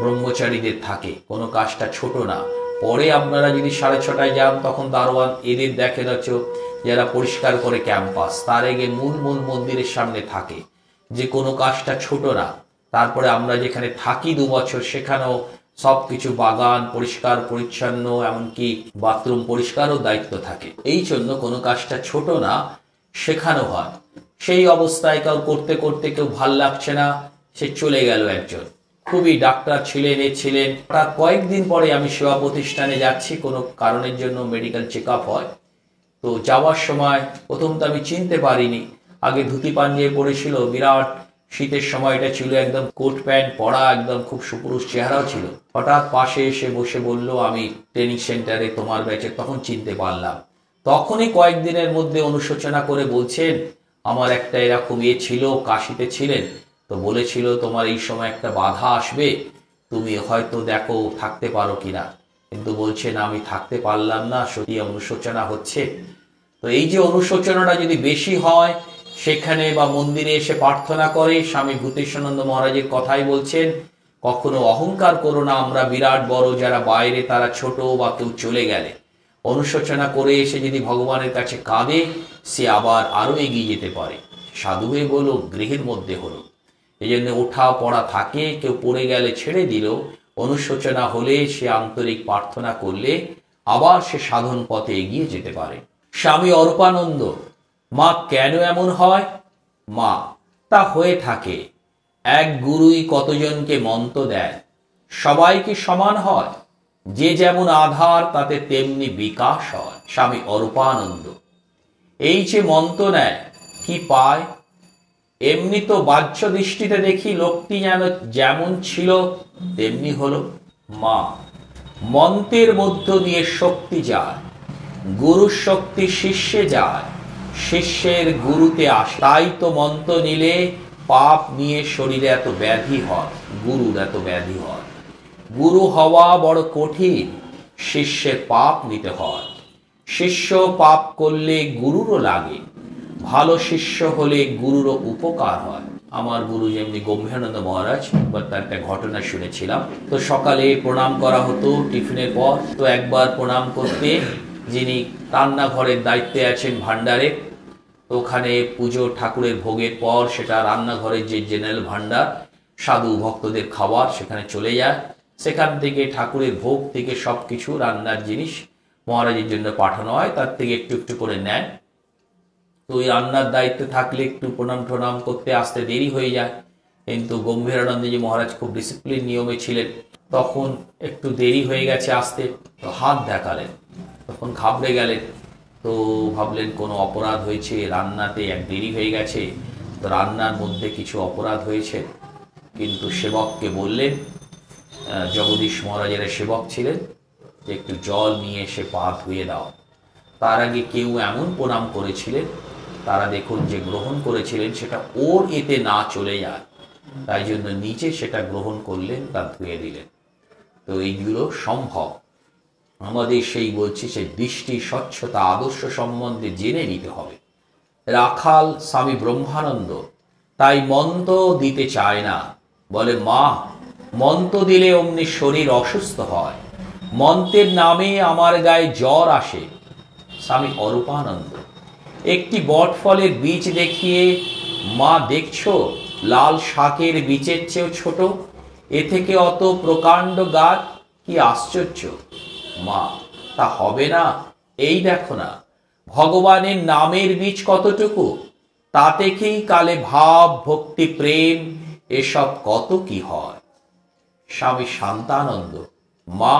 ব্রহ্মচারীদের থাকে। কোনো কাজটা ছোট না। পরে আপনারা যদি 6:30টায় যান তখন দারোয়ান এদের দেখে যাচ্ছে যারা পরিষ্কার করে ক্যাম্পাস, তার আগে মূল মন্দিরের সামনে থাকে, যে কোনো কাজটা ছোট না। তারপরে আমরা যেখানে থাকি 2 বছর, সেখানেও সবকিছু বাগান পরিষ্কার পরিচ্ছন্ন, এমনকি বাথরুম পরিষ্কারও দায়িত্ব থাকে। এই জন্য কোনো কাজটা ছোট না, শেখানো হয়। সেই অবস্থায় কেউ করতে করতে কেউ ভাল লাগছে না, সে চলে গেল একজন, খুবই ডাক্তার ছিলেন, ছিলেন। তার কয়েকদিন পরে আমি সেবা প্রতিষ্ঠানে যাচ্ছি, কোনো কারণের জন্য মেডিকেল চেক আপ হয়। তো যাওয়ার সময় প্রথম তো আমি চিনতে পারিনি, আগে ধুতি পাঞ্জাবি পরেছিল, বিরাট শীতের সময়টা ছিল, একদম কোট প্যান্ট পরা, একদম খুব সুপুরুষ চেহারাও ছিল। হঠাৎ পাশে এসে বসে বলল, আমি ট্রেনিং সেন্টারে তোমার ব্যাচে। তখন চিনতে পারলাম। তখনই কয়েকদিনের মধ্যে অনুশোচনা করে বলছেন, আমার একটা এরকম ছিল, কাশিতে ছিলেন, তো বলেছিল তোমার এই সময় একটা বাধা আসবে, তুমি হয়তো দেখো থাকতে পারো কিনা। কিন্তু বলছেন আমি থাকতে পারলাম না, সত্যি অনুশোচনা হচ্ছে। তো এই যে অনুশোচনাটা যদি বেশি হয়, সেখানে বা মন্দিরে এসে প্রার্থনা করে, স্বামী ভূতেশানন্দ মহারাজের কথাই বলছেন, কখনো অহংকার করো না, আমরা বিরাট বড়, যারা বাইরে তারা ছোট, বা কেউ চলে গেলে অনুশোচনা করে এসে যদি ভগবানের কাছে কাঁদে, সে আবার আরো এগিয়ে যেতে পারে। সাধু হয়ে বলো, গৃহের মধ্যে হলো, এই জন্য ওঠা পড়া থাকে, কেউ পড়ে গেলে ছেড়ে দিল, অনুশোচনা হলে সে আন্তরিক প্রার্থনা করলে আবার সে সাধন পথে এগিয়ে যেতে পারে। স্বামী অরূপানন্দ, মা কেন এমন হয়? মা, তা হয়ে থাকে, এক গুরুই কতজনকে মন্ত্র দেয়, সবাই কি সমান হয়? যে যেমন আধার তাতে তেমনি বিকাশ হয়। স্বামী অরূপানন্দ, এই যে মন্ত্র নেয় কি পায়? এমনি তো বাহ্য দৃষ্টিতে দেখি লোকটি যেন যেমন ছিল তেমনি হলো। মা, মন্ত্রের মধ্য দিয়ে শক্তি যায়, গুরুর শক্তি শিষ্যে যায়, শিষ্যের গুরুতে আসে। তাই তো মন্ত্র নিলে পাপ নিয়ে শরীরে এত ব্যাধি হয়, গুরুর এত ব্যাধি হয়। গুরু হওয়া বড় কঠিন, শিষ্যের পাপ নিতে হয়। শিষ্য পাপ করলে গুরুরও লাগে, ভালো শিষ্য হলে গুরুরও উপকার হয়। আমার গুরু যেমনি গম্ভীরানন্দ মহারাজ, একবার তার একটা ঘটনা শুনেছিলাম। তো সকালে প্রণাম করা হতো টিফিনের পর, তো একবার প্রণাম করতে যিনি রান্নাঘরের দায়িত্বে আছেন ভান্ডারে, তো ওখানে পুজো ঠাকুরের ভোগের পর সেটা রান্নাঘরের যে জেনারেল ভান্ডার, সাধু ভক্তদের খাবার, সেখানে চলে যায়। সেখান থেকে ঠাকুরের ভোগ থেকে সবকিছু রান্নার জিনিস মহারাজের জন্য পাঠানো হয়, তার থেকে একটু একটু করে নেয়। তো ওই রান্নার দায়িত্বে থাকলে একটু প্রণাম ঠনাম করতে আসতে দেরি হয়ে যায়। কিন্তু গম্ভীরানন্দজি মহারাজ খুব ডিসিপ্লিন নিয়মে ছিলেন, তখন একটু দেরি হয়ে গেছে আসতে, তো হাত দেখালেন। তখন ঘাবড়ে গেলেন, তো ভাবলেন কোনো অপরাধ হয়েছে, রান্নাতে এক দেরি হয়ে গেছে, তো রান্নার মধ্যে কিছু অপরাধ হয়েছে। কিন্তু সেবককে বললেন, জগদীশ মহারাজের সেবক ছিলেন, যে একটু জল নিয়ে এসে পা ধুয়ে দাও। তার আগে কেউ এমন প্রণাম করেছিলেন, তারা দেখুন যে গ্রহণ করেছিলেন সেটা ওর এতে না চলে যায়, তাই জন্য নিচে সেটা গ্রহণ করলেন, তা ধুয়ে দিলেন। তো এইগুলো সম্ভব। আমাদের সেই বলছি, সেই দৃষ্টি স্বচ্ছতা আদর্শ সম্বন্ধে জেনে নিতে হবে। রাখাল স্বামী ব্রহ্মানন্দ তাই মন্ত্র দিতে চায় না, বলে মা, মন্ত্র দিলে অমনি শরীর অসুস্থ হয়, মন্ত্রের নামে আমার গায়ে জ্বর আসে। স্বামী অরূপানন্দ, একটি বট ফলের বীজ দেখিয়ে, মা দেখছো লাল শাকের বীজের চেয়েও ছোট, এ থেকে অত প্রকাণ্ড গাছ, কি আশ্চর্য। মা, তা হবে না, এই দেখো না ভগবানের নামের বীজ কতটুকু, তা থেকেই কালে ভাব ভক্তি প্রেম এসব কত কি হয়। স্বামী শান্তানন্দ, মা,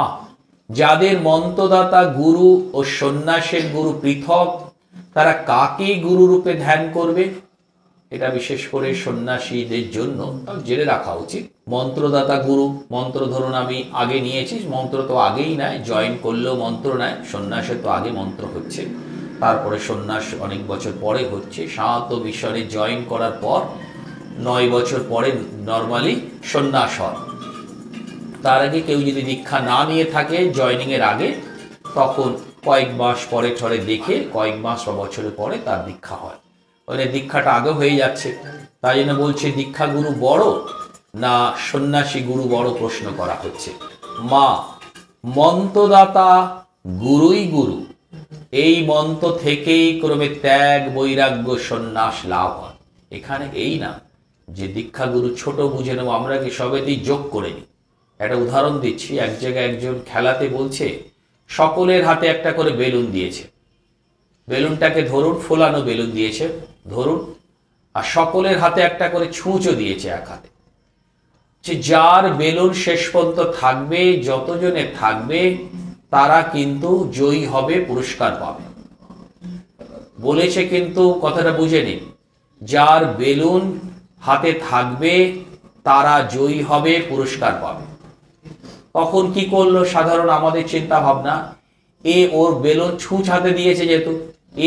যাদের মন্ত্রদাতা গুরু ও সন্ন্যাসের গুরু পৃথক, তারা কাকে গুরু রূপে ধ্যান করবে? এটা বিশেষ করে সন্ন্যাসীদের জন্য জেনে রাখা উচিত। মন্ত্রদাতা গুরু, মন্ত্র ধরুন আমি আগে নিয়েছি, মন্ত্র তো আগেই নেয়, জয়েন করলেও মন্ত্র নেয়, সন্ন্যাসের তো আগে মন্ত্র হচ্ছে, তারপরে সন্ন্যাস অনেক বছর পরে হচ্ছে। সাত মিশনে জয়েন করার পর 9 বছর পরে নর্মালি সন্ন্যাস হয়। তার আগে কেউ যদি দীক্ষা না নিয়ে থাকে জয়নিংয়ের আগে, তখন কয়েক মাস পরে ঠরে দেখে কয়েক মাস বা বছরের পরে তার দীক্ষা হয়। মানে দীক্ষাটা আগে হয়ে যাচ্ছে, তাই জন্য বলছে দীক্ষা গুরু বড় না সন্ন্যাসী গুরু বড়, প্রশ্ন করা হচ্ছে। মা, মন্ত্রদাতা গুরুই গুরু, এই মন্ত্র থেকেই ক্রমে ত্যাগ বৈরাগ্য সন্ন্যাস লাভ হয়। এখানে এই না যে দীক্ষা গুরু ছোট বুঝে নেব, আমরা কি সবেতেই যোগ করে নিই। একটা উদাহরণ দিচ্ছি, এক জায়গায় একজন খেলাতে বলছে সকলের হাতে একটা করে বেলুন দিয়েছে, বেলুনটাকে ধরুন, ফোলানো বেলুন দিয়েছে ধরুন, আর সকলের হাতে একটা করে ছুঁচও দিয়েছে এক হাতে। যার বেলুন শেষ পর্যন্ত থাকবে, যতজনে থাকবে তারা কিন্তু জয়ী হবে, পুরস্কার পাবে বলেছে। কিন্তু কথাটা বুঝে নিন, যার বেলুন হাতে থাকবে তারা জয়ী হবে, পুরস্কার পাবে। তখন কি করলো সাধারণ আমাদের চিন্তা ভাবনা, এ ওর বেলুন ছুঁচ হাতে দিয়েছে, যেহেতু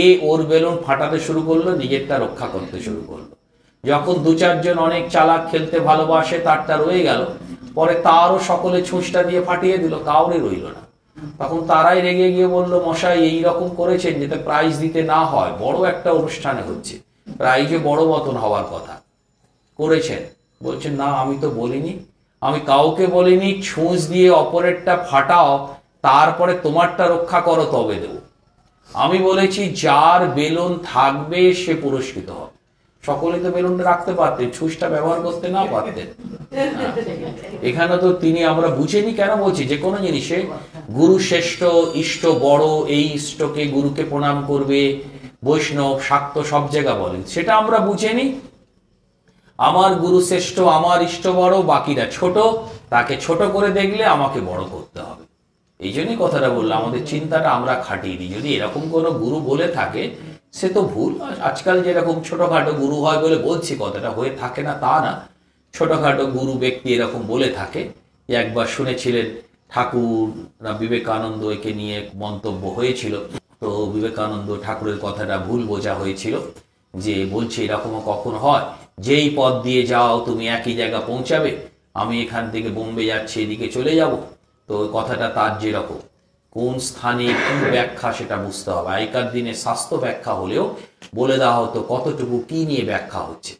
এ ওর বেলুন ফাটাতে শুরু করলো, নিজেরটা রক্ষা করতে শুরু করলো। যখন দু চারজন অনেক চালাক খেলতে ভালোবাসে তারটা রয়ে গেল, পরে তারও সকলে ছুঁচটা দিয়ে ফাটিয়ে দিল, কাউরে রইল না। তখন তারাই রেগে গিয়ে বললো, মশাই এইরকম করেছেন যাতে প্রাইজ দিতে না হয়, বড় একটা অনুষ্ঠানে হচ্ছে, প্রাইজে বড় মতন হওয়ার কথা করেছেন। বলছেন না, আমি তো বলিনি, আমি কাউকে বলিনি, ছুঁচ দিয়ে অপরেরটা ফাটাও, তারপরে তোমারটা রক্ষা করো তবে দেব। আমি বলেছি যার বেলুন থাকবে সে পুরস্কৃত হবে। সকলে তো বেলুনটা রাখতে পারতেন, ছুঁচটা ব্যবহার করতে না পারতেন। এখানে তো তিনি, আমরা বুঝেনি কেন বলছি, যে কোনো জিনিসে গুরু শ্রেষ্ঠ, ইষ্ট বড়, এই ইষ্টকে গুরুকে প্রণাম করবে, বৈষ্ণব শাক্ত সব জায়গা বলেন, সেটা আমরা বুঝেনি। আমার গুরু শ্রেষ্ঠ, আমার ইষ্ট বড়, বাকিরা ছোট, তাকে ছোট করে দেখলে আমাকে বড় করতে হবে। এই জন্যই কথাটা বললাম, আমাদের চিন্তাটা আমরা খাটিয়ে দিই। যদি এরকম কোনো গুরু বলে থাকে সে তো ভুল। আজকাল যেরকম ছোটখাটো গুরু হয় বলে বলছি, কথাটা হয়ে থাকে না তা না, ছোটখাটো গুরু ব্যক্তি এরকম বলে থাকে। একবার শুনেছিলেন ঠাকুর না বিবেকানন্দ একে নিয়ে মন্তব্য হয়েছিল, তো বিবেকানন্দ ঠাকুরের কথাটা ভুল বোঝা হয়েছিল, যে বলছে এরকমও কখন হয়, যেই পথ দিয়ে যাও তুমি একই জায়গা পৌঁছাবে, আমি এখান থেকে বোম্বে যাচ্ছি এদিকে চলে যাব। তো কথাটা তার যেরকম কোন স্থানে কি ব্যাখ্যা সেটা বুঝতে হবে। আগেকার দিনে স্বাস্থ্য ব্যাখ্যা হলেও বলে দেওয়া হতো কতটুকু কি নিয়ে ব্যাখ্যা হচ্ছে,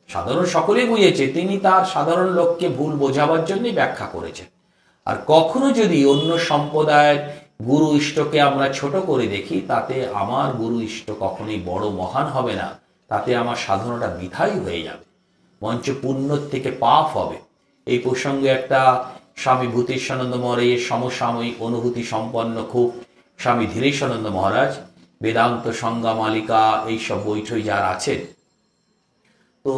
সাধারণ সকলেই বুঝেছে, তিনি তার সাধারণ লোককে ভুল বোঝাবার জন্যই ব্যাখ্যা করেছেন। আর কখনো যদি অন্য সম্প্রদায়ের গুরু ইষ্টকে আমরা ছোট করে দেখি, তাতে আমার গুরু ইষ্ট কখনোই বড় মহান হবে না, তাতে আমার সাধনাটা বৃথাই হয়ে যাবে, মঞ্চ পুণ্যর থেকে পাপ হবে। এই প্রসঙ্গে একটা স্বামী ভূতেশানন্দ মহারাজের সমসাময়িক অনুভূতি সম্পন্ন খুব স্বামী ধীরেশানন্দ মহারাজ, বেদান্ত সংজ্ঞা মালিকা এইসব বইঠই যার আছেন, তো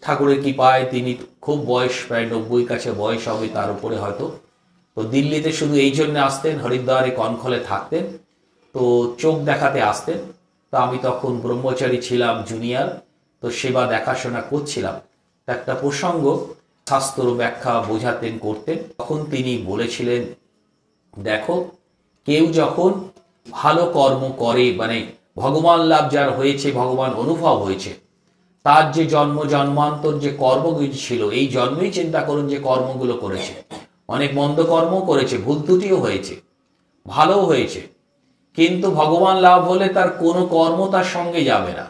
ঠাকুরের কৃপায় তিনি খুব বয়স, প্রায় 90 কাছে বয়স হবে, তার উপরে হয়তো। তো দিল্লিতে শুধু এই জন্য আসতেন, হরিদ্বারে কনখলে থাকতেন, তো চোখ দেখাতে আসতেন। তো আমি তখন ব্রহ্মচারী ছিলাম, জুনিয়র, তো সেবা দেখাশোনা করছিলাম। একটা প্রসঙ্গ, শাস্ত্র ব্যাখ্যা বোঝাতেন, করতেন। তখন তিনি বলেছিলেন, দেখো কেউ যখন ভালো কর্ম করে, মানে ভগবান লাভ যার হয়েছে, ভগবান অনুভব হয়েছে, তার যে জন্ম জন্মান্তর যে কর্মগুলো ছিল, এই জন্মেই চিন্তা করুন যে কর্মগুলো করেছে, অনেক মন্দ কর্ম করেছে, ভুল ত্রুটিও হয়েছে, ভালোও হয়েছে, কিন্তু ভগবান লাভ হলে তার কোনো কর্ম তার সঙ্গে যাবে না।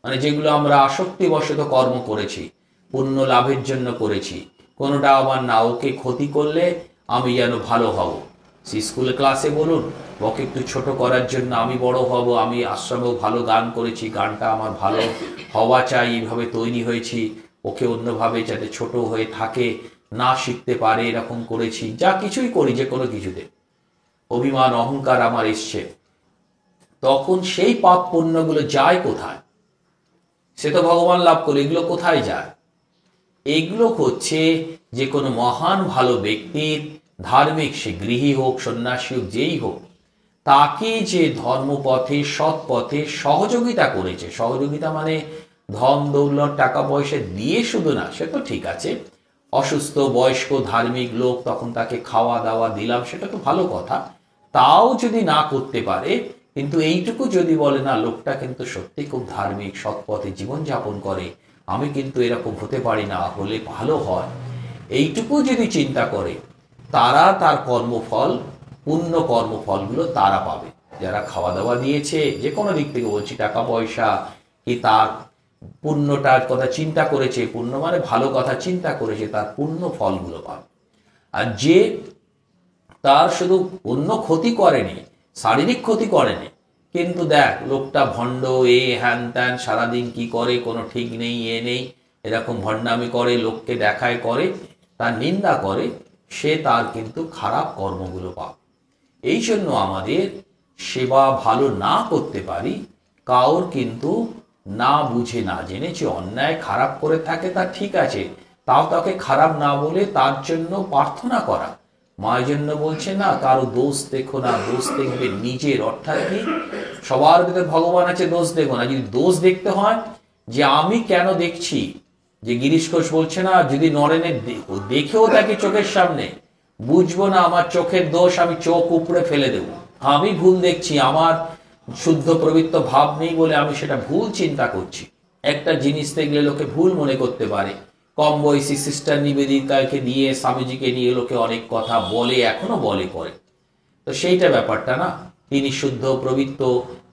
মানে যেগুলো আমরা আসক্তিবশত কর্ম করেছি, পুণ্য লাভের জন্য করেছি, কোনোটা আবার না, ওকে ক্ষতি করলে আমি যেন ভালো হব। স্কুলে ক্লাসে বলুন, ওকে একটু ছোট করার জন্য আমি বড় হব, আমি আশ্রমেও ভালো গান করেছি, গানটা আমার ভালো হওয়া চাই, এইভাবে তৈরি হয়েছি, ওকে অন্যভাবে যাতে ছোট হয়ে থাকে, না শিখতে পারে, এরকম করেছি। যা কিছুই করি, যে কোনো কিছুতে অভিমান অহংকার আমার এসছে, তখন সেই পাপ পুণ্যগুলো যায় কোথায়? সে তো ভগবান লাভ করে, এগুলো কোথায় যায়? এগুলো হচ্ছে যে কোনো মহান ভালো ব্যক্তির, ধার্মিক, সে গৃহী হোক, সন্ন্যাসী হোক, যেই হোক, তাকে যে ধর্মপথে, সৎ পথে সহযোগিতা করেছে, সহযোগিতা মানে ধন দৌলত টাকা পয়সা দিয়ে শুধু না, সে তো ঠিক আছে, অসুস্থ বয়স্ক ধার্মিক লোক, তখন তাকে খাওয়া দাওয়া দিলাম, সেটা তো ভালো কথা। তাও যদি না করতে পারে, কিন্তু এইটুকু যদি বলে না, লোকটা কিন্তু সত্যি খুব ধার্মিক, সৎ পথে জীবনযাপন করে, আমি কিন্তু এরকম হতে পারি না, হলে ভালো হয়, এইটুকু যদি চিন্তা করে, তারা তার কর্মফল, পুণ্য কর্মফলগুলো তারা পাবে। যারা খাওয়া দাওয়া দিয়েছে, যে কোনো দিক থেকে বলছি, টাকা পয়সা, কি তার পুণ্যটার কথা চিন্তা করেছে, পুণ্য মানে ভালো কথা চিন্তা করেছে, তার পুণ্য ফলগুলো পাবে। আর যে তার শুধু অন্য ক্ষতি করেনি, শারীরিক ক্ষতি করেনি, কিন্তু দেখ লোকটা ভণ্ড, হ্যান ত্যান, সারাদিন কি করে কোনো ঠিক নেই, নেই, এরকম ভণ্ডামি করে, লোককে দেখায় করে, তার নিন্দা করে, সে তার কিন্তু খারাপ কর্মগুলো পাবে। এই জন্য আমাদের সেবা ভালো না করতে পারি, কাউর কিন্তু না বুঝে না জেনে যে অন্যায় খারাপ করে থাকে তা ঠিক আছে, তাও তাকে খারাপ না বলে তার জন্য প্রার্থনা করা। মায়ের জন্য বলছে না, কারো দোষ দেখো না, দোষ দেখবে নিজের। অর্থাৎ কি, সবার ভিতরে ভগবান আছে, দোষ দেখো না। যদি দোষ দেখতে হয় যে আমি কেন দেখছি, যে গিরিশ ঘোষ বলছে না, যদি নরেনের দেখেও তাকে চোখের সামনে, বুঝবো না আমার চোখের দোষ, আমি চোখ উপড়ে ফেলে দেব। আমি ভুল দেখছি, আমার শুদ্ধ পবিত্র ভাব নেই বলে আমি সেটা ভুল চিন্তা করছি। একটা জিনিস দেখলে লোকে ভুল মনে করতে পারে। কম বয়সী সিস্টার নিবেদিতাকে দিয়ে, স্বামীজিকে নিয়ে লোকে অনেক কথা বলে, এখনো বলে করে। তো সেইটা ব্যাপারটা না, তিনি শুদ্ধ পবিত্র,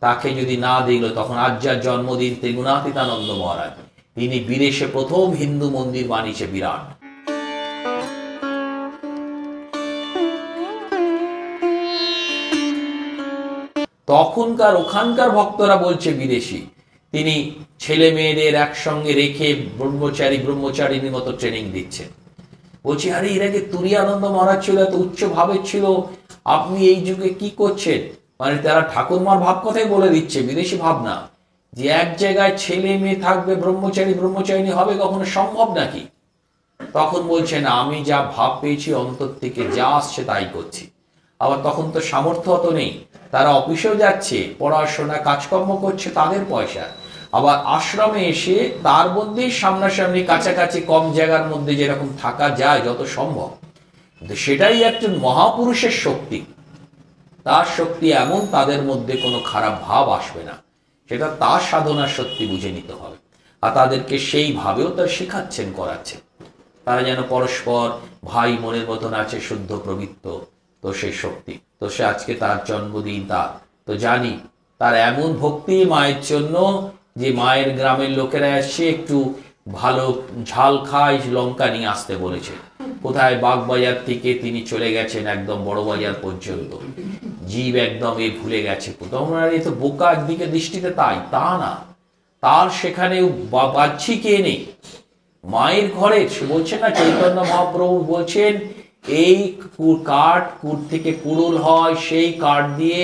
তাকে যদি না দেখলো, তখন আজ যার জন্মদিন ত্রিগুণাতীতানন্দ মহারাজ, তিনি বিদেশে প্রথম হিন্দু মন্দির বানিয়েছে, বিরাট। তখনকার ওখানকার ভক্তরা বলছে, বিদেশি, তিনি ছেলে মেয়েদের একসঙ্গে রেখে ব্রহ্মচারিণীর মতো ট্রেনিং দিচ্ছে। বলছি, আরে এর আগে তুরীয়ানন্দ মহারাজ ছিল, এত উচ্চ ভাবের ছিল, আপনি এই যুগে কি করছেন? মানে তারা ঠাকুরমার ভাব কথাই বলে দিচ্ছে, বিদেশি ভাব না, যে এক জায়গায় ছেলে মেয়ে থাকবে, ব্রহ্মচারিণী হবে, কখনো সম্ভব নাকি? তখন বলছে না, আমি যা ভাব পেয়েছি অন্তর থেকে, যা আসছে তাই করছি। আবার তখন তো সামর্থ্য তো নেই, তারা অফিসেও যাচ্ছে, পড়াশোনা কাজকর্ম করছে, তাদের পয়সা। আবার আশ্রমে এসে তার মধ্যেই সামনাসামনি কাছাকাছি কম জায়গার মধ্যে যেরকম থাকা যায় যত সম্ভব, কিন্তু সেটাই একজন মহাপুরুষের শক্তি। তার শক্তি এমন, তাদের মধ্যে কোনো খারাপ ভাব আসবে না, সেটা তার সাধনার শক্তি বুঝে নিতে হবে। আর তাদেরকে সেইভাবেও তার শেখাচ্ছেন, করাচ্ছেন, তারা যেন পরস্পর ভাই মনের মতন আছে, শুদ্ধ পবিত্র। তো সেই শক্তি, তো সে আজকে তার জন্মদিন, তার তো জানি তার এমন ভক্তি মায়ের জন্য, যে মায়ের গ্রামের লোকেরা এসে একটু ভালো ঝাল খায়, লঙ্কা নিয়ে আসতে বলেছে। কোথায় বাগবাজার থেকে তিনি চলে গেছেন একদম বড় বাজার পর্যন্ত, জীব একদম ভুলে গেছে। তোমরা এই তো বোকা একদিকে দৃষ্টিতে, তাই তা না, তার সেখানে বাহ্যিক কে নেই। মায়ের ঘরে সে বলছে না, চৈতন্য মহাপ্রভু বলছেন, এই কাঠ থেকে কুড়ুল হয়, সেই কাঠ দিয়ে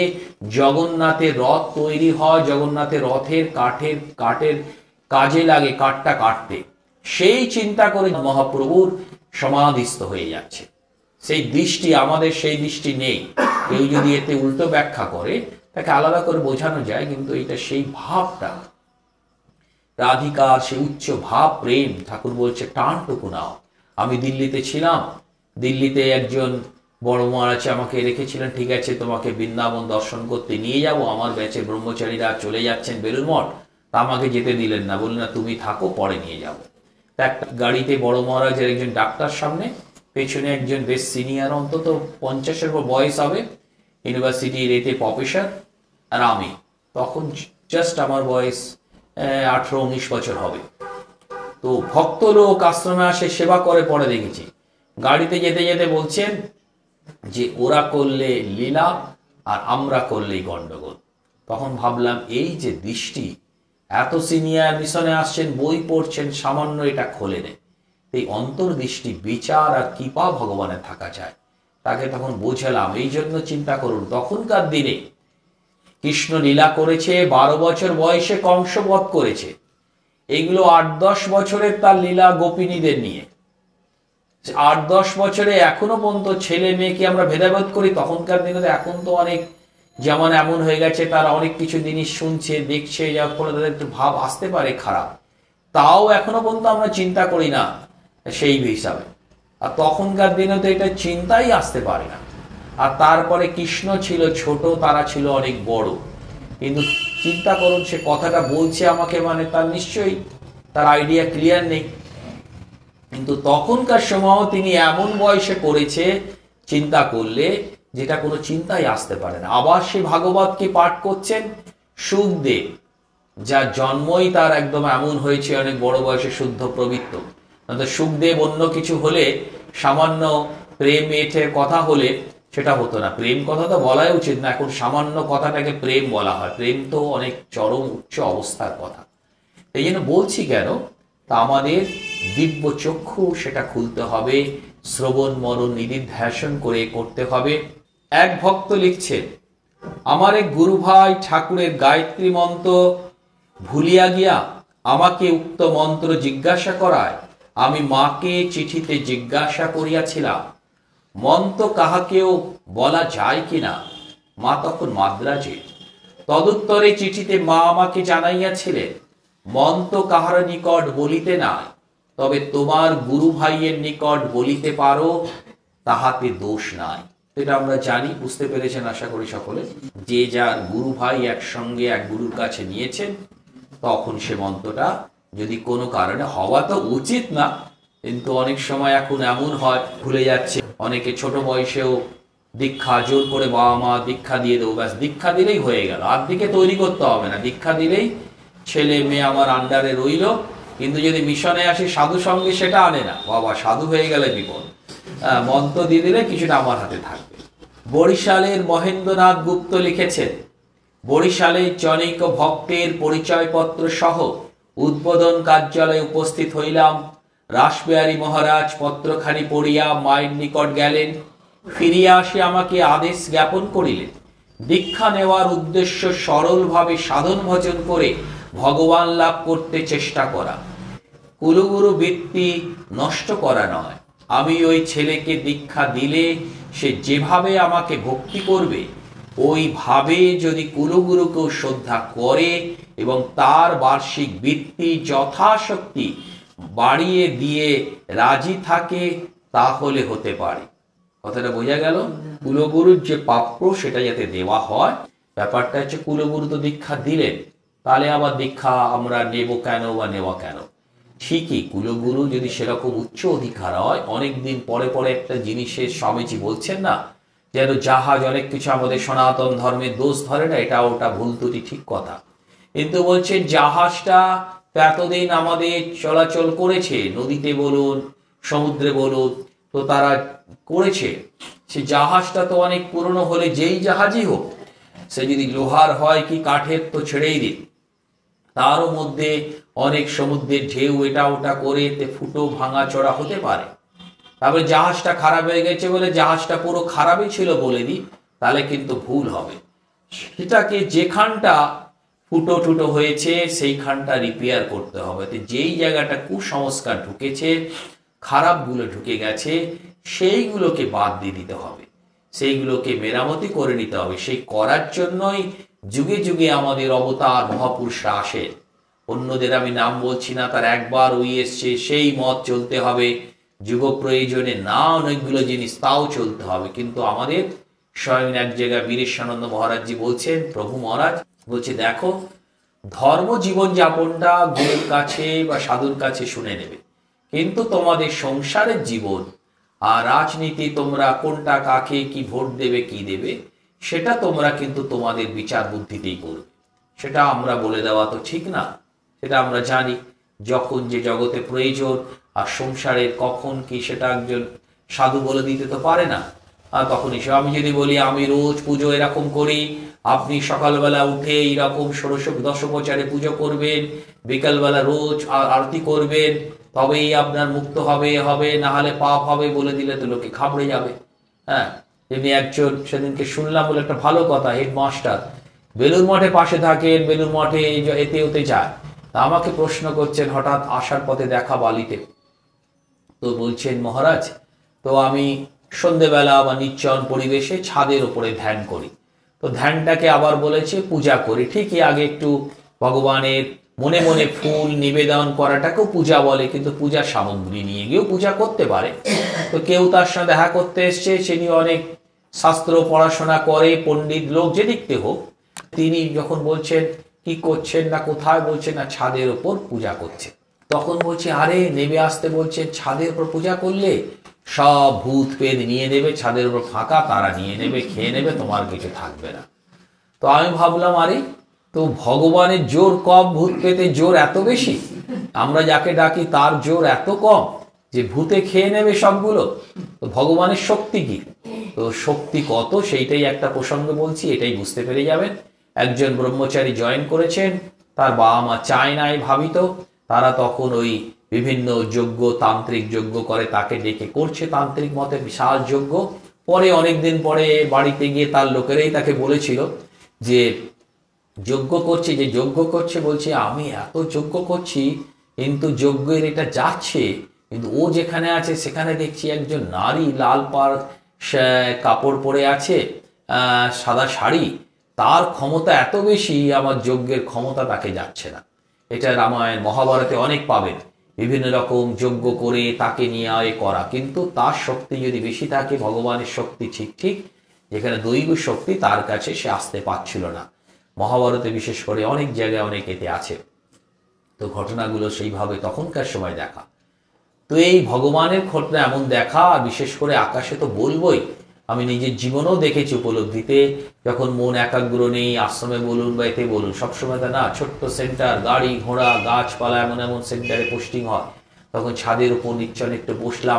জগন্নাথের রথ তৈরি হয়, জগন্নাথের রথের কাঠের কাজে লাগে কাঠটা কাটতে। সেই চিন্তা করে মহাপ্রভুর সমাধিস্থ হয়ে যাচ্ছে। সেই দৃষ্টি আমাদের, সেই দৃষ্টি নেই। কেউ যদি এতে উল্টো ব্যাখ্যা করে, তাকে আলাদা করে বোঝানো যায়, কিন্তু এটা সেই ভাবটা, রাধিকার সেই উচ্চ ভাব, প্রেম। ঠাকুর বলছে, টানটুকু নাও। আমি দিল্লিতে ছিলাম, দিল্লিতে একজন বড় মহারাজ আমাকে রেখেছিলেন, ঠিক আছে তোমাকে বৃন্দাবন দর্শন করতে নিয়ে যাব। আমার ব্যাচে ব্রহ্মচারীরা চলে যাচ্ছেন বেলুড় মঠ, তা আমাকে যেতে দিলেন না, বললেন না তুমি থাকো, পরে নিয়ে যাব। একটা গাড়িতে বড় মহারাজের একজন ডাক্তার সামনে, পেছনে একজন বেশ সিনিয়র, অন্তত 50-এর বয়স হবে, ইউনিভার্সিটির এতে প্রফেসর, আর আমি তখন জাস্ট আমার বয়স 18-19 বছর হবে। তো ভক্ত লোক আশ্রমে আসে, সেবা করে, পরে দেখেছি। গাড়িতে যেতে যেতে বলছেন যে ওরা করলে লীলা আর আমরা করলেই গন্ডগোল। তখন ভাবলাম, এই যে দৃষ্টি, এত সিনিয়র মিশনে আসছেন, বই পড়ছেন, সামান্য এটা খোলে নেই। এই অন্তর্দৃষ্টি, বিচার আর কৃপা ভগবানের থাকা যায়। তাকে তখন বোঝালাম। এই জন্য চিন্তা করুন, তখনকার দিনে কৃষ্ণ লীলা করেছে, 12 বছর বয়সে কংস বধ করেছে। এগুলো 8-10 বছরের তার লীলা গোপিনীদের নিয়ে। 8-10 বছরে এখনো পর্যন্ত ছেলে মেয়েকে আমরা ভেদাভেদ করি। তখনকার দিনে এখন তো অনেক যেমন এমন হয়ে গেছে, তারা অনেক কিছু জিনিস শুনছে, দেখছে, যার ফলে তাদের একটু ভাব আসতে পারে খারাপ, তাও এখনো পর্যন্ত আমরা চিন্তা করি না সেই হিসাবে। আর তখনকার দিনে তো এটা চিন্তাই আসতে পারে না। আর তারপরে কৃষ্ণ ছিল ছোট, তারা ছিল অনেক বড়। কিন্তু চিন্তা করুন, সে কথাটা বলছে আমাকে, মানে তার নিশ্চয়ই তার আইডিয়া ক্লিয়ার নেই। কিন্তু তখনকার সময়ও তিনি এমন বয়সে করেছে, চিন্তা করলে যেটা কোনো চিন্তাই আসতে পারে না। আবার সে ভাগবতকে পাঠ করছেন সুখদেব, যার জন্মই তার একদম এমন হয়েছে, অনেক বড় বয়সে, শুদ্ধ পবিত্র। সুখদেব অন্য কিছু হলে, সামান্য প্রেম এঠের কথা হলে, সেটা হতো না। প্রেম কথা তো বলাই উচিত না, এখন সামান্য কথাটাকে প্রেম বলা হয়। প্রেম তো অনেক চরম উচ্চ অবস্থার কথা। এই জন্য বলছি কেন, তা আমাদের দিব্য চক্ষু সেটা খুলতে হবে, শ্রবণ মরণ নিদিধ্যাসন করে করতে হবে। এক ভক্ত লিখছে, আমার এক গুরু ভাই ঠাকুরের গায়ত্রী মন্ত্র ভুলিয়া গিয়া আমাকে উক্ত মন্ত্র জিজ্ঞাসা করায় আমি মাকে চিঠিতে জিজ্ঞাসা করিয়াছিলাম মন্ত্র কাহাকেও বলা যায় কিনা। মা তখন মাদ্রাজে। তদুত্তরে চিঠিতে মা আমাকে জানাইয়াছিলেন মন্ত্র কাহার নিকট বলিতে নাই, তবে তোমার গুরু ভাইয়ের নিকট বলিতে পারো, তাহাতে দোষ নাই। এটা আমরা জানি, বুঝতে পেরেছেন আশা করি সকলে। যে যার গুরু ভাই একসঙ্গে এক গুরুর কাছে নিয়েছেন, তখন সে মন্ত্রটা যদি কোনো কারণে, হওয়া তো উচিত না, কিন্তু অনেক সময় এখন এমন হয় ভুলে যাচ্ছে। অনেকে ছোট বয়সেও দীক্ষা জোর করে বাবা মা দীক্ষা দিয়ে দেবো, ব্যাস দীক্ষা দিলেই হয়ে গেল, আর দিকে তৈরি করতে হবে না। দীক্ষা দিলেই ছেলে মেয়ে আমার আন্ডারে রইল, কিন্তু যদি মিশনে আসে সাধু সঙ্গে সেটা আনে না, বাবা সাধু হয়ে গেলে বিপদ। মন্ত্র দিয়ে দিলে কিছুটা আমার হাতে থাকবে। বরিশালের মহেন্দ্রনাথ গুপ্ত লিখেছেন, বরিশালে জনৈক ভক্তের পরিচয়পত্র সহ উদ্বোধন কার্যালয়ে উপস্থিত হইলাম। রাসবিহারী মহারাজ পত্রখানি পড়িয়া মায়ের নিকট গেলেন, ফিরিয়া আসে আমাকে আদেশ জ্ঞাপন করিলেন দীক্ষা নেওয়ার উদ্দেশ্য সরলভাবে সাধন ভজন করে ভগবান লাভ করতে চেষ্টা করা, কুলগুরু বৃত্তি নষ্ট করা নয়। আমি ওই ছেলেকে দীক্ষা দিলে সে যেভাবে আমাকে ভক্তি করবে, ওইভাবে যদি কুলগুরুকেও শ্রদ্ধা করে এবং তার বার্ষিক বৃত্তি যথাশক্তি বাড়িয়ে দিয়ে রাজি থাকে, তাহলে হতে পারে। কথাটা বোঝা গেল? কুলগুরুর যে প্রাপ্য সেটা যাতে দেওয়া হয়। ব্যাপারটা হচ্ছে কুলগুরু তো দীক্ষা দিলেন, তাহলে আবার দীক্ষা আমরা নেব কেন বা নেওয়া কেন? ঠিকই, কুলগুরু যদি সেরকম উচ্চ অধিকার হয়, অনেকদিন পরে পরে একটা জিনিসের স্বামীজি বলছেন না, যেন জাহাজ অনেক কিছু আমাদের সনাতন ধর্মের দোষ ধরে না, এটা ওটা ভুল ত্রুটি, ঠিক কথা, কিন্তু বলছেন জাহাজটা এতদিন আমাদের চলাচল করেছে, নদীতে বলুন সমুদ্রে বলুন, তো তারা করেছে। সে জাহাজটা তো অনেক পুরনো হলে, যেই জাহাজই হোক, সে যদি লোহার হয় কি কাঠের তো ছেড়েই দিন, তারও মধ্যে অনেক সমুদ্রের ঢেউ এটা ওটা করে এতে ফুটো ভাঙা চড়া হতে পারে। তারপরে জাহাজটা খারাপ হয়ে গেছে বলে জাহাজটা পুরো খারাপই ছিল বলে দিই, তাহলে কিন্তু ভুল হবে। সেটাকে যেখানটা ফুটো টুটো হয়েছে সেইখানটা রিপেয়ার করতে হবে। যেই জায়গাটা কুসংস্কার ঢুকেছে, খারাপগুলো ঢুকে গেছে, সেইগুলোকে বাদ দিয়ে দিতে হবে, সেইগুলোকে মেরামতি করে নিতে হবে। সেই করার জন্যই যুগে যুগে আমাদের অবতার মহাপুরুষরা আসেন। অন্যদের আমি নাম বলছি না, তার একবার ওই এসছে সেই মত চলতে হবে, যুগ প্রয়োজনে না অনেকগুলো জিনিস তাও চলতে হবে। কিন্তু আমাদের স্বয়ং এক জায়গায় বীরেশানন্দ মহারাজজি বলছেন, প্রভু মহারাজ বলছে, দেখো ধর্ম জীবন যাপনটা গুরুর কাছে বা সাধুর কাছে শুনে নেবে, কিন্তু তোমাদের সংসারের জীবন আর রাজনীতি, তোমরা কোনটা কাকে কি ভোট দেবে কি দেবে, সেটা তোমরা কিন্তু তোমাদের বিচার বুদ্ধিতেই করবে। সেটা আমরা বলে দেওয়া তো ঠিক না, সেটা আমরা জানি যখন যে জগতে প্রয়োজন আর সংসারের কখন কি সেটা একজন সাধু বলে দিতে তো পারে না। আর তখন এসে আমি যদি বলি আমি রোজ পুজো এরকম করি, আপনি সকালবেলা উঠে এইরকম ষোড়শ দশোপচারে পুজো করবেন, বিকালবেলা রোজ আরতি করবেন, তবেই আপনার মুক্ত হবে, না হলে পাপ হবে বলে দিলে তো লোকে ঘাবড়ে যাবে। হ্যাঁ, এমনি একজন সেদিনকে শুনলাম বলে একটা ভালো কথা, হেডমাস্টার বেলুর মঠে পাশে থাকেন, বেলুর মঠে এতে ওতে যায়, তা আমাকে প্রশ্ন করছেন হঠাৎ আসার পথে দেখা বালিতে, তো বলছেন মহারাজ, তো আমি সন্ধেবেলা বা নিশ্চন পরিবেশে ছাদের উপরে ধ্যান করি, তো ধ্যানটাকে আবার বলেছে পূজা করি। ঠিকই, আগে একটু ভগবানের মনে মনে ফুল নিবেদন করাটাকেও পূজা বলে, কিন্তু পূজার সামগ্রী নিয়ে গিয়েও পূজা করতে পারে। তো কেউ তার সঙ্গে দেখা করতে এসছে, তিনি অনেক শাস্ত্র পড়াশোনা করে, পণ্ডিত লোক যে দিকতে হোক, তিনি যখন বলছেন কি করছেন না কোথায়, বলছেন না ছাদের উপর পূজা করছে। তখন বলছে আরে নেমে আসতে বলছেন, ছাদের উপর পূজা করলে সব ভূত পেদ নিয়ে নেবে, ছাদের উপর ফাঁকা, তারা নিয়ে নেবে, খেয়ে নেবে, তোমার কিছু থাকবে না। তো আমি ভাবলাম আরে, তো ভগবানের জোর কম, ভূত পেতে জোর এত বেশি, আমরা যাকে ডাকি তার জোর এত কম যে ভূতে খেয়ে নেবে সবগুলো, তো ভগবানের শক্তি কি? তো শক্তি কত সেইটাই একটা প্রসঙ্গ বলছি, এটাই বুঝতে পেরে যাবেন। একজন ব্রহ্মচারী জয়েন করেছেন, তার বাবা মা চায় নাই ভাবিত, তারা তখন ওই বিভিন্ন যজ্ঞ, তান্ত্রিক যজ্ঞ করে, তাকে ডেকে করছে তান্ত্রিক মতে বিশাল যজ্ঞ। পরে অনেকদিন পরে বাড়িতে গিয়ে তার লোকেরাই তাকে বলেছিল যে যজ্ঞ করছে, যে যজ্ঞ করছে, বলছে আমি এত যজ্ঞ করছি কিন্তু যজ্ঞের এটা যাচ্ছে, কিন্তু ও যেখানে আছে সেখানে দেখছি একজন নারী লাল পাড় কাপড় পরে আছে, সাদা শাড়ি, তার ক্ষমতা এত বেশি, আমার যজ্ঞের ক্ষমতা তাকে যাচ্ছে না। এটা রামায়ণ মহাভারতে অনেক পাবেন, বিভিন্ন রকম যজ্ঞ করে তাকে নিয়ে আয় করা, কিন্তু তার শক্তি যদি বেশি থাকে, ভগবানের শক্তি ঠিক ঠিক যেখানে দৈব শক্তি, তার কাছে সে আসতে পারছিল না। মহাভারতে বিশেষ করে অনেক জায়গায় অনেক এতে আছে। তো ঘটনাগুলো সেইভাবে তখনকার সময় দেখা। তো এই ভগবানের ঘটনা এমন দেখা, বিশেষ করে আকাশে তো বলবই, আমি নিজের জীবনেও দেখেছি উপলব্ধিতে, যখন মন একাগ্র নেই, আশ্রমে বলুন বা এতে বলুন, সবসময় তা না, ছোট্ট সেন্টার, গাড়ি ঘোড়া গাছপালা এমন এমন সেন্টারে পোস্টিং হয়, তখন ছাদের উপর নিচ্ছনে একটু বসলাম,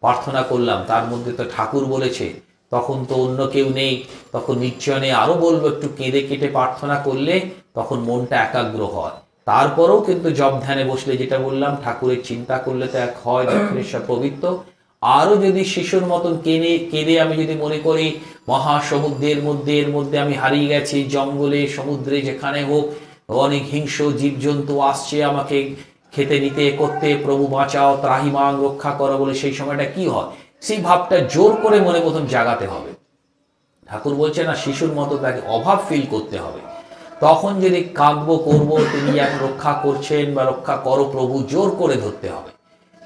প্রার্থনা করলাম, তার মধ্যে তো ঠাকুর বলেছে, তখন তো অন্য কেউ নেই, তখন নিচ্ছনে আরো বলবো একটু কেঁদে কেটে প্রার্থনা করলে তখন মনটা একাগ্র হয়। তারপরেও কিন্তু জপ ধ্যানে বসলে, যেটা বললাম, ঠাকুরের চিন্তা করলে তো এক হয়, দক্ষিণেশ্বর পবিত্র। আরো যদি শিশুর মতন কেঁদে আমি যদি মনে করি মহাসমুদ্রের মধ্যে, এর মধ্যে আমি হারিয়ে গেছি, জঙ্গলে সমুদ্রে যেখানে হোক, অনেক হিংস্র জীবজন্তু আসছে আমাকে খেতে নিতে করতে, প্রভু বাঁচাও, ত্রাহিমাং, রক্ষা করো বলে, সেই সময়টা কি হয়, সেই ভাবটা জোর করে মনে প্রথম জাগাতে হবে। ঠাকুর বলছে না, শিশুর মতো তাকে অভাব ফিল করতে হবে। তখন যদি কাঁদবো করবো, তিনি যেমন রক্ষা করছেন বা রক্ষা করো প্রভু, জোর করে ধরতে হবে,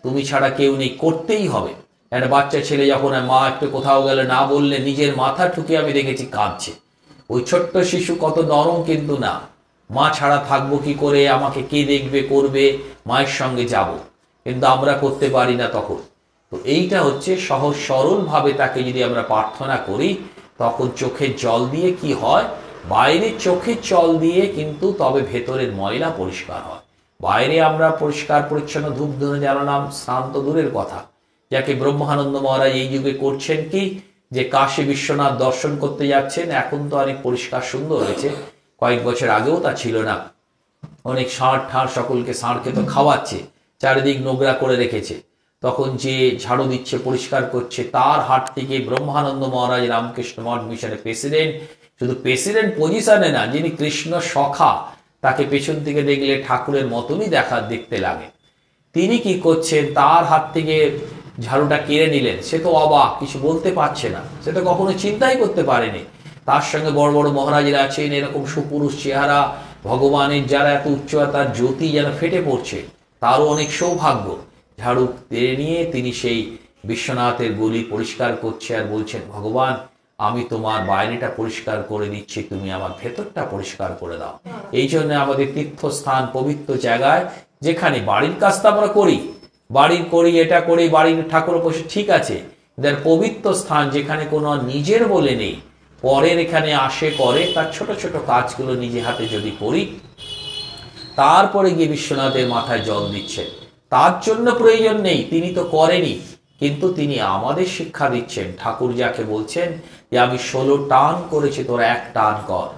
তুমি ছাড়া কেউ নেই, করতেই হবে। একটা বাচ্চা ছেলে যখন মা একটু কোথাও গেলে না বললে নিজের মাথা ঠুকে আমি দেখেছি কাঁদছে। ওই ছোট্ট শিশু কত নরম, কিন্তু না, মা ছাড়া থাকবো কি করে, আমাকে কে দেখবে করবে, মায়ের সঙ্গে যাব, কিন্তু আমরা করতে পারি না তখন। তো এইটা হচ্ছে সহজ সরল ভাবে তাকে যদি আমরা প্রার্থনা করি, তখন চোখের জল দিয়ে কি হয়, বাইরে চোখের জল দিয়ে কিন্তু তবে ভেতরের ময়লা পরিষ্কার হয়। বাইরে আমরা পরিষ্কার পরিচ্ছন্ন ধূপ ধুনে জ্বালালাম, স্নান তো দূরের কথা, যাকে ব্রহ্মানন্দ মহারাজ এই যুগে করছেন কি, যে কাশী বিশ্বনাথ দর্শন করতে যাচ্ছেন, এখন তো অনেক পরিষ্কার সুন্দর হয়েছে, কয়েক বছর আগেও তা ছিল না। অনেক ষাঁড় ঠাঁড় সকলকে ষাঁড়কে তো খাওয়াচ্ছে, চারিদিক নোংরা করে রেখেছে, তখন যে ঝাড়ু দিচ্ছে, পরিষ্কার করছে, তার হাত থেকে ব্রহ্মানন্দ মহারাজ রামকৃষ্ণ মঠ মিশনের প্রেসিডেন্ট, শুধু প্রেসিডেন্ট পজিশনে না, যিনি কৃষ্ণ সখা, তাকে পেছন থেকে দেখলে ঠাকুরের মতনই দেখতে লাগে, তিনি কি করছেন, তার হাত থেকে ঝাড়ুটা কেড়ে নিলেন। সে তো অবাক, কিছু বলতে পারছে না, সে তো কখনো চিন্তাই করতে পারেনি। তার সঙ্গে বড় বড় মহারাজরা আছেন, এরকম সুপুরুষ চেহারা, ভগবানের যারা এত উচ্চতা, তার জ্যোতি যেন ফেটে পড়ছে, তারও অনেক সৌভাগ্য। ঝাড়ু কেড়ে নিয়ে তিনি সেই বিশ্বনাথের গলি পরিষ্কার করছে আর বলছেন, ভগবান আমি তোমার বাইরেটা পরিষ্কার করে দিচ্ছি, তুমি আমার ভেতরটা পরিষ্কার করে দাও। এই জন্য আমাদের তীর্থস্থান, পবিত্র জায়গায়, যেখানে বাড়ির কাজটা আমরা করি, বাড়ির করি, এটা করি, বাড়ির ঠাকুর বসে, ঠিক আছে, পবিত্র স্থান যেখানে কোনো নিজের বলে নেই, পরের এখানে আসে করে, তার ছোট ছোট কাজগুলো নিজে হাতে যদি করি, তারপরে গিয়ে বিশ্বনাথের মাথায় জল দিচ্ছেন, তার জন্য প্রয়োজন নেই, তিনি তো করেনি, কিন্তু তিনি আমাদের শিক্ষা দিচ্ছেন। ঠাকুর যাকে বলছেন যে আমি 16 টান করেছি, তোরা 1 টান কর।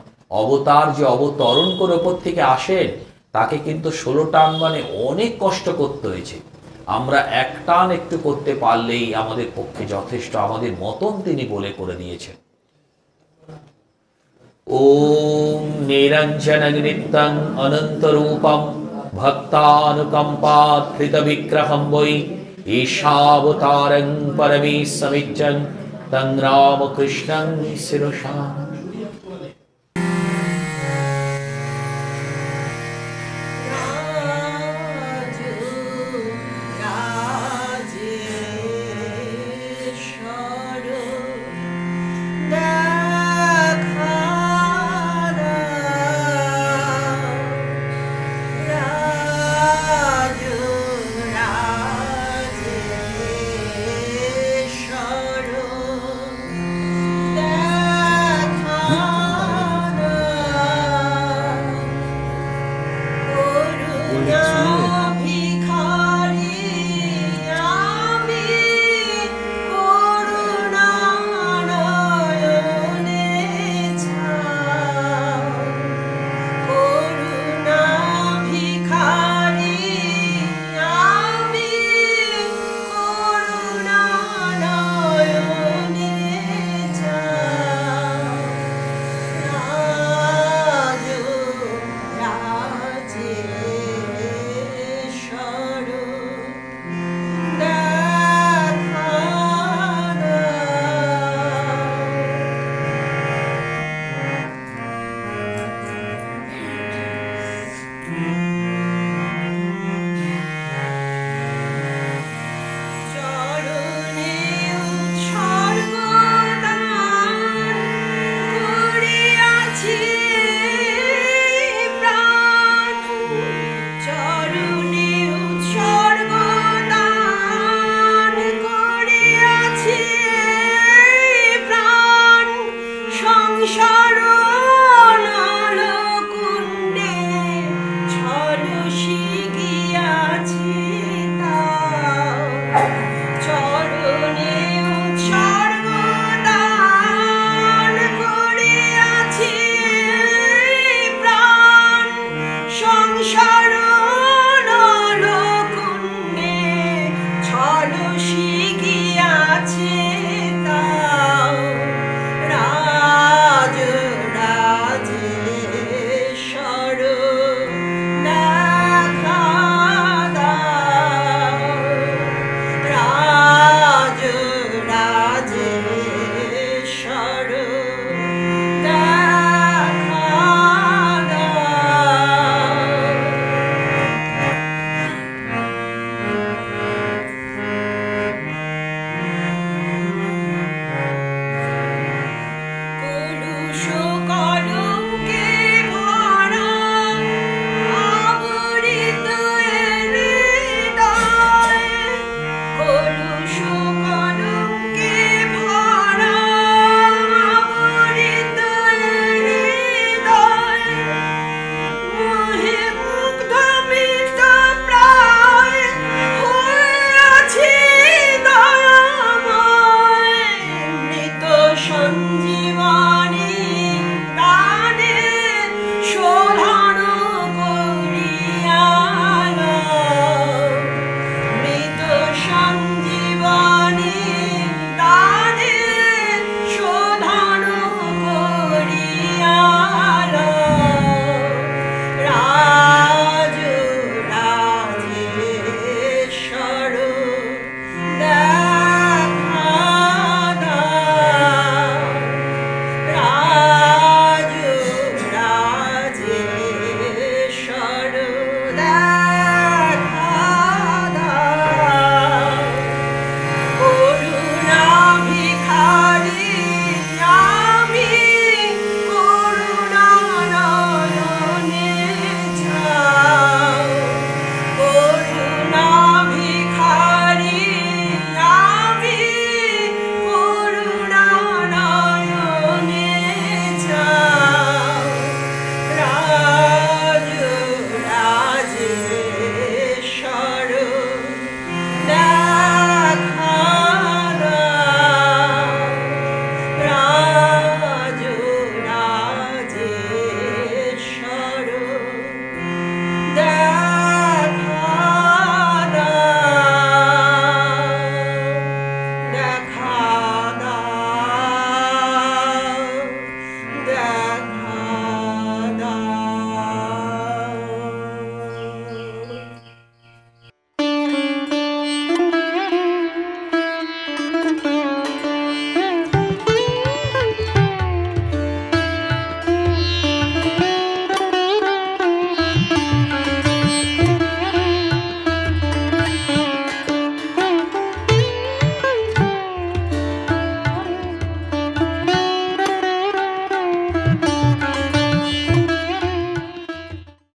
অবতার যে অবতরণ করে ওপর থেকে আসেন, তাকে কিন্তু 16 টান মানে অনেক কষ্ট করতে হয়েছে। আমরা 1 টান একটু করতে পারলেই আমাদের পক্ষে যথেষ্ট, আমাদের মতন তিনি বলে করে দিয়েছেন। ওম নিরঞ্জনগৃত্তং অনন্তরূপম ভক্তানুকম্পাধৃত বিগ্রহম বৈ ঈশাবতারং পরমেশ্বমিচ্ছং তং রামকৃষ্ণং শিরসা